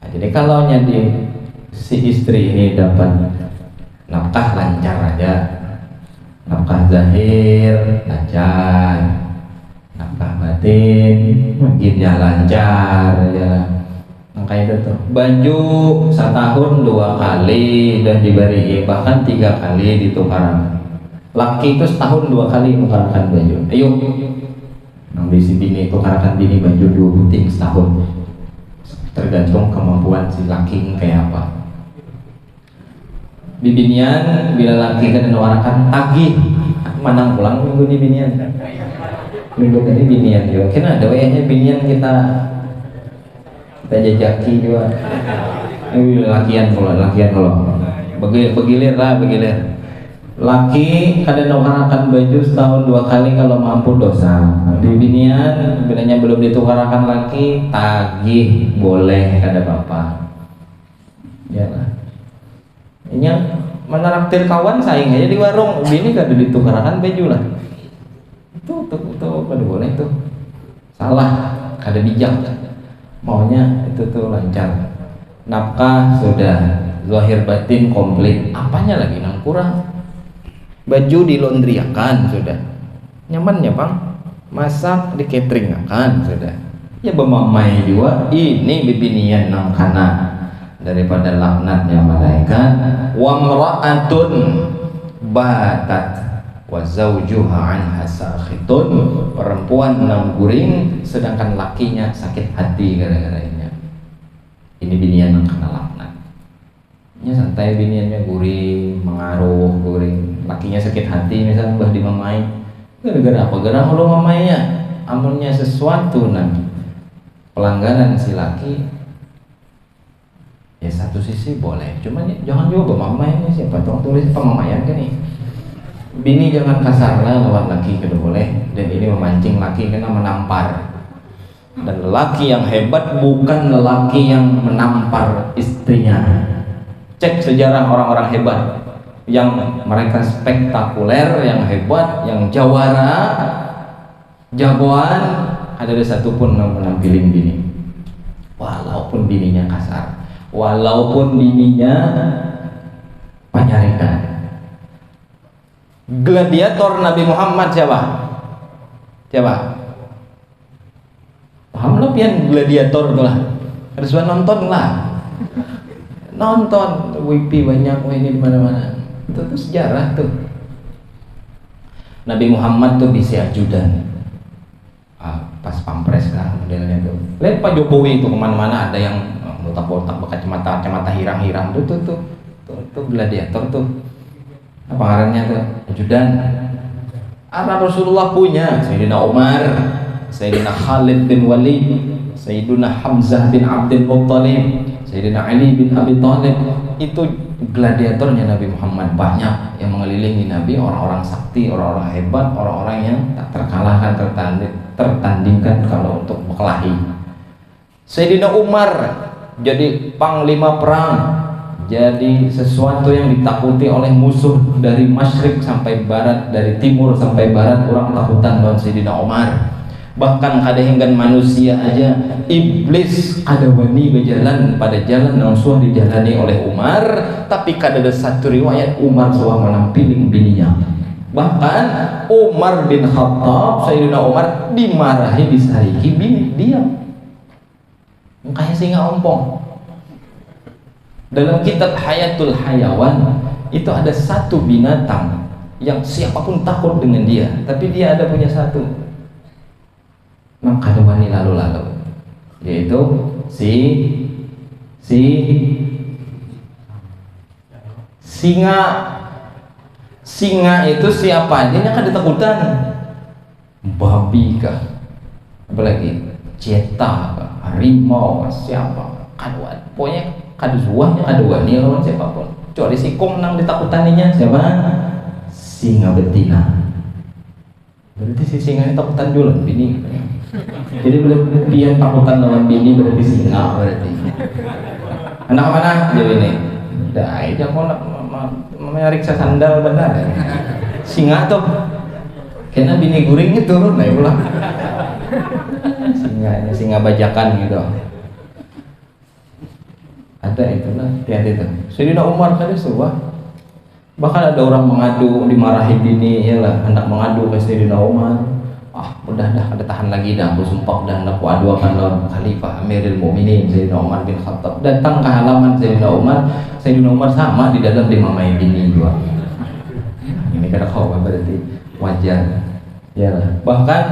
Nah, jadi kalau nyadi si istri ini dapat nafkah lancar aja, nafkah zahir lancar, nafkah batin makinnya lancar ya. Maka itu tuh baju setahun 2 kali dan diberi, bahkan 3 kali ditukarkan. Laki itu setahun 2 kali tukarkan baju. Ayo nang bisi bini tukarkan bini baju 2 buting setahun, tergantung kemampuan si laki kayak apa. Bibinian bila laki kan menawarkan tagih, mana pulang minggu di binian, minggu ini binian juga. Kena ada wayahnya binian kita jajaki juga. Lakian kalau begilir. Laki kada nukarakan baju setahun 2 kali kalau mampu dosa. Di binian bilanya belum ditukarakan laki, tagih boleh kada apa-apa. Ya lah. Ini menaraktir kawan saing aja di warung, bini kada ditukarakan baju lah. Itu kada boleh tuh. Salah, kada bijak. Maunya itu tuh lancar. Nafkah sudah, zahir batin komplit. Apanya lagi yang kurang? Baju dilondriakan sudah, nyamannya Bang. Masak di catering akan sudah. Ya bemamai juga. Ini bibinian nang kana daripada laknatnya malaikat. Wa mra'atun batat wa zawjuha anha sakhitun. Perempuan nang guring sedangkan lakinya sakit hati gara-gara ini. Ini binian nang kena laknat. Nya santai biniannya guring, mengaruh guring. Lakinya sakit hati misalnya bah dimamai. Gara-gara apa? Gara lo mamainya. Amunnya sesuatu nanti pelanggaran si laki, ya satu sisi boleh, cuman jangan juga mamai ini siapa tahu tulis pemamaian kan nih. Bini jangan kasar lah lawan laki, kada boleh. Dan ini memancing laki kena menampar. Dan lelaki yang hebat bukan lelaki yang menampar istrinya. Cek sejarah orang-orang hebat yang mereka spektakuler, yang hebat, yang jawara, jagoan, ada satu pun yang menampilin bini, walaupun bininya kasar, walaupun bininya penyarikan. Gladiator Nabi Muhammad siapa? Paham lo pian gladiator tuh lah. Rizwan nonton lah, nonton WP banyak, ini di mana-mana. Itu tuh sejarah tuh. Nabi Muhammad tuh bisa ajudan. Pas pampres kan modelnya tuh. Lihat Pak Jokowi itu kemana-mana ada yang botak-botak kacamata hirang-hirang tuh gladiator tuh. Apa ngarannya tuh? Ajudan. Apa Rasulullah punya? Sayyidina Umar, Sayyidina Khalid bin Walid, Sayyidina Hamzah bin Abdul Muttalib, Sayyidina Ali bin Abi Thalib. Itu gladiatornya Nabi Muhammad, banyak yang mengelilingi Nabi, orang-orang sakti, orang-orang hebat, orang-orang yang tak terkalahkan, tertandingkan kalau untuk berkelahi. Sayyidina Umar jadi panglima perang, jadi sesuatu yang ditakuti oleh musuh dari masyrik sampai barat, dari timur sampai barat, orang takutan lawan Sayyidina Umar. Bahkan kadang manusia aja, iblis ada wani berjalan pada jalan yang suah dijalani oleh Umar, tapi kada ada satu riwayat Umar suah menampiling bininya. Bahkan Umar bin Khattab, Sayyidina Umar dimarahi disariki bini diam. Kayak singa ompong. Dalam kitab Hayatul Hayawan itu ada satu binatang yang siapapun takut dengan dia, tapi dia ada punya satu. Maka ada wani lalu-lalu, yaitu singa. Singa itu siapa aja yang ada takutan, babi kah, apalagi ceta kah, harimau kah, siapa, kaduan, pokoknya kaduan yang ada wani lawan siapapun. Kecuali si kong nang ditakutaninya siapa? Singa betina. Berarti si singa ini takutan dulu bini. Jadi belum pian takutan lawan bini berarti singa berarti. Anak mana jadi ini? Dah aja mau meriksa sandal benar. Singa tuh. Karena bini guring itu turun lah ulah. Singa bajakan gitu. Ada itulah, lihat itu. Sayyidina Umar tadi sebuah. Bahkan ada orang mengadu, dimarahi bini, iyalah hendak mengadu ke Sayyidina Umar. Udah ada tahan lagi dah, aku sumpah dah hendak aku aduakan lawan Khalifah Amirul Mukminin Sayyidina Umar bin Khattab. Datang ke halaman Sayyidina Umar sama di dalam dimamai bini juga. Ini kada kau berarti wajar. Iyalah. Bahkan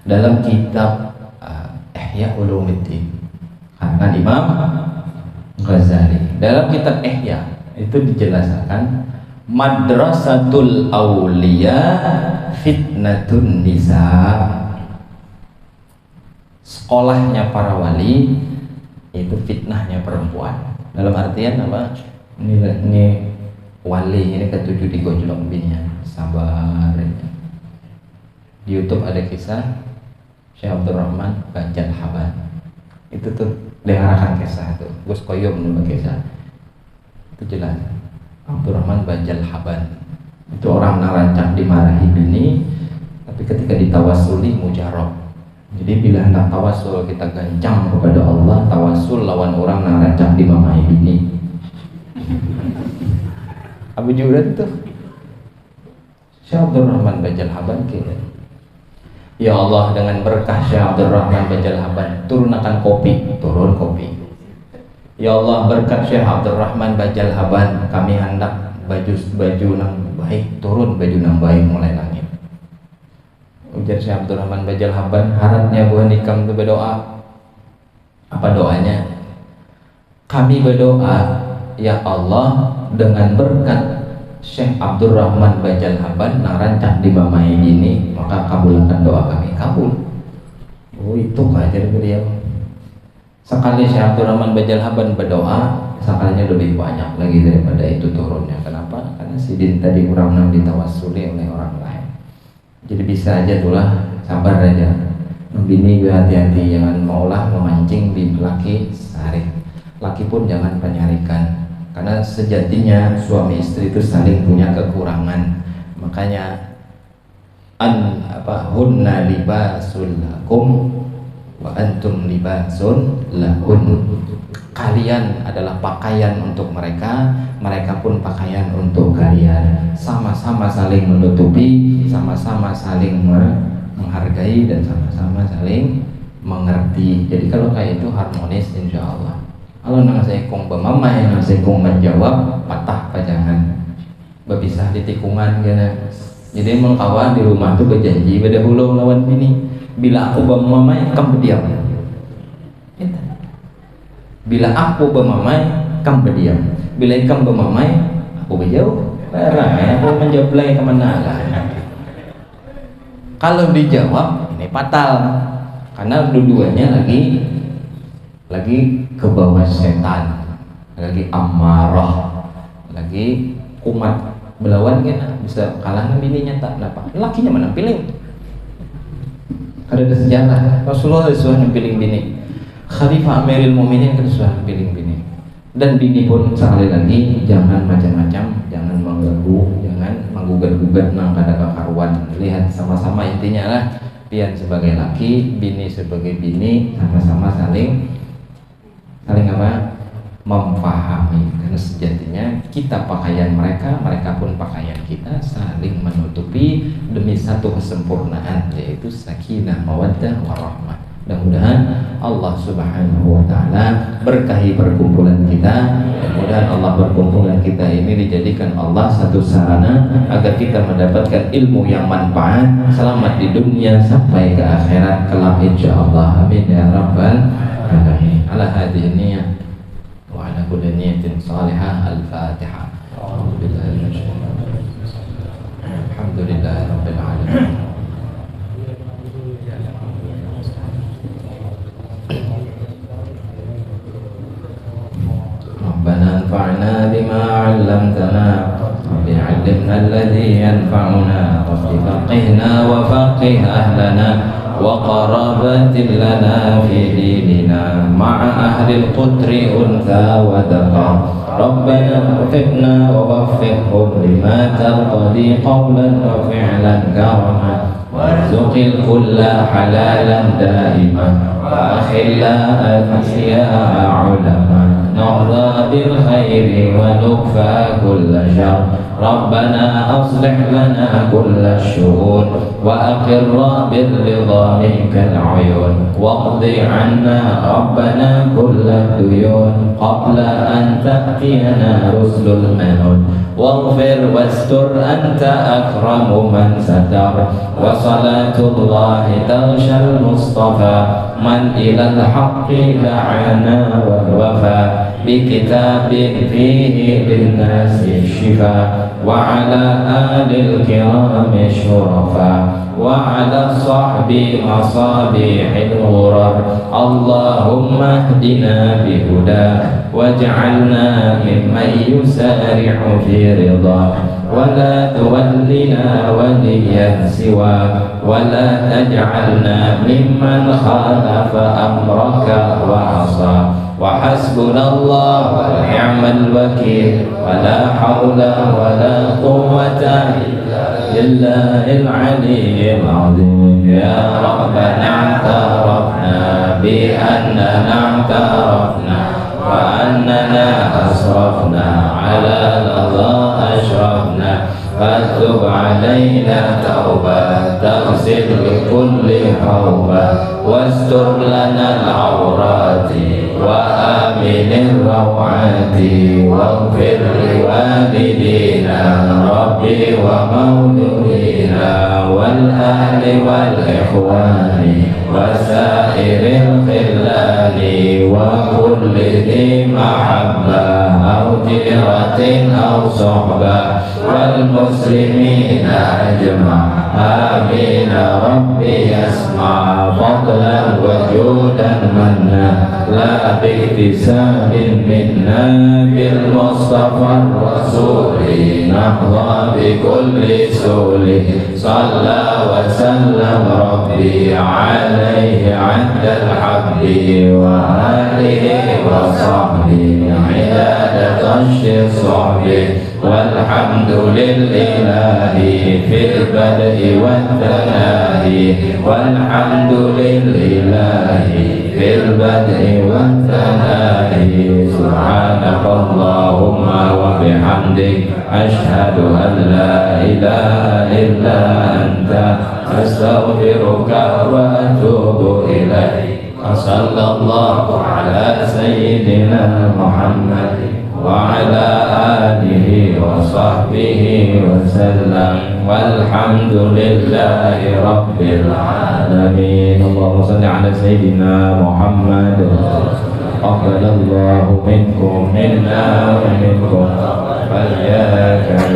dalam kitab Ihya Ulumuddin karena Imam Ghazali, dalam kitab Ihya itu dijelaskan madrasatul auliya fitnatun nisa. Sekolahnya para wali itu fitnahnya perempuan. Dalam artian apa? Ini wali ini ketujuh digojlok bininya. Sabar. Di YouTube ada kisah Syekh Abdurrahman Bajal Haban. Itu tuh dengarkan kisah itu. Gus Koyom nama kisah. Itu jelas. Abdurrahman Bajal Haban itu orang narancak dimarahi bini, tapi ketika ditawasuli mujarab. Jadi bila hendak tawasul kita gancang kepada Allah, tawasul lawan orang narancak dimarahi bini. Abu Jurat itu Syekh Abdurrahman Bajal Haban kira, ya Allah dengan berkah Syekh Abdurrahman Bajal Haban turunkan kopi, turun kopi. Ya Allah berkat Syekh Abdurrahman Bajal Haban kami hendak baju nang baik, turun baju nang baik mulai langit. Ujar Syekh Abdurrahman Bajal Haban, harapnya buah nikam itu berdoa. Apa doanya? Kami berdoa, ya Allah dengan berkat Syekh Abdurrahman Bajal Haban nang rancak di mamai ini, maka kabulkan doa kami. Kabul. Oh itu ajar beliau. Sekali Syekh Abdurrahman Bajal Haban berdoa, sekalinya lebih banyak lagi daripada itu turunnya. Kenapa? Karena sidin tadi kurang nang ditawasuli oleh orang lain. Jadi bisa aja tulah, sabar aja. Bini hati-hati, jangan maulah memancing di laki sari. Laki pun jangan penyarikan. Karena sejatinya suami istri itu saling punya kekurangan. Makanya hunna libasul lakum wa antum libasun lahun. Kalian adalah pakaian untuk mereka, mereka pun pakaian untuk kalian. Sama-sama saling menutupi, sama-sama saling menghargai, dan sama-sama saling mengerti. Jadi kalau kayak itu harmonis insya Allah. Kalau nang saya kong bemamai, nang saya kong menjawab, patah pajangan, berpisah di tikungan gitu. Jadi emang kawan di rumah tuh berjanji pada hulu lawan bini, bila aku bemamai, kamu berdiam. Bila aku bemamai, kamu berdiam. Bila kamu bemamai, aku berjauh. Barang, aku menjawab kemana lah. Kalau dijawab, ini fatal. Karena dua-duanya lagi ke bawah setan, lagi amarah, lagi kumat belawan kan bisa kalah bininya tak dapat. Lakinya mana pilih? Ada sejarah Rasulullah disuruh pilih bini. Khalifah Amirul Mukminin kan disuruh pilih bini. Dan bini pun sekali lagi jangan macam-macam, jangan mengganggu, jangan menggugat-gugat nang kada kakaruan. Lihat sama-sama intinya lah. Pian sebagai laki, bini sebagai bini, sama-sama saling apa? Memfahami. Karena sejatinya kita pakaian mereka, mereka pun pakaian kita, saling menutupi demi satu kesempurnaan, yaitu sakinah, mawaddah, warahmah. Mudah-mudahan Allah Subhanahu wa taala berkahi perkumpulan kita. Mudah-mudahan Allah perkumpulan kita ini dijadikan Allah satu sarana agar kita mendapatkan ilmu yang manfaat, selamat di dunia sampai ke akhirat kelak insyaallah. Amin ya rabbal alamin. Ala hadhihi niyyah wa ala kulli niyyatin salihah. Al-Fatihah. Alhamdulillahirabbil alamin. ربنا انفعنا بما علمتنا وعلمنا الذي ينفعنا رب فقهنا وفقه أهلنا وقرابات لنا في ديننا مع أهل القدر أنثى وذكر ربنا وفقنا ووفقهم لما ترضي قولا وفعلا كرما وارزق الكل حلالا دائما وأخلا أشياء علما نرضى بالخير ونكفى كل شر ربنا أصلح لنا كل الشؤون وأقر بالرضا منك العيون واقض عنا ربنا كل الديون قبل أن تأتينا رسل المنون واغفر واستر أنت أكرم من ستر وصلاة الله تغشى المصطفى من إلى الحق دعانا والوفى بكتاب فيه للناس الشفاء وعلى آل الكرام الشرفاء وعلى الصحب مصابيح الغرر اللهم اهدنا بهداك واجعلنا ممن يسارع في رضاك ولا تولنا وليا سواك ولا تجعلنا ممن خالف أمرك وعصى وحسبنا الله ونعم الوكيل ولا حول ولا قوة إلا العلي العظيم يا ربنا اعترفنا بأننا اعترفنا وأننا أسرفنا على لظى أشرفنا فتب علينا توبة تغسل لكل حوبة واستر لنا العورات وآمن الروعات واغفر لوالدينا ربي ومولودينا والأهل والإخوان وسائر الخلان وكل ذي محبة أو جيرة أو صحبة والمسلمين أجمع آمين ربي يسمع فضلا وجودا منا لا باكتساب منا بالمصطفى الرسول نحظى بكل سول صلى وسلم ربي عليه عند الحب وآله وصحبه عداد عشر صحبه والحمد لله في البدء والثناء والحمد لله في البدء والثناء سبحانك اللهم وبحمدك أشهد أن لا إله إلا أنت astaghfiruka wa atubu ilaik. Sallallahu ala sayyidina Muhammad wa ala alihi wa sahbihi wa sallam, walhamdulillahi rabbil alamin. Allahumma salli ala sayyidina Muhammad. Taqabbalallahu minkum minna wa minkum. Iyyaka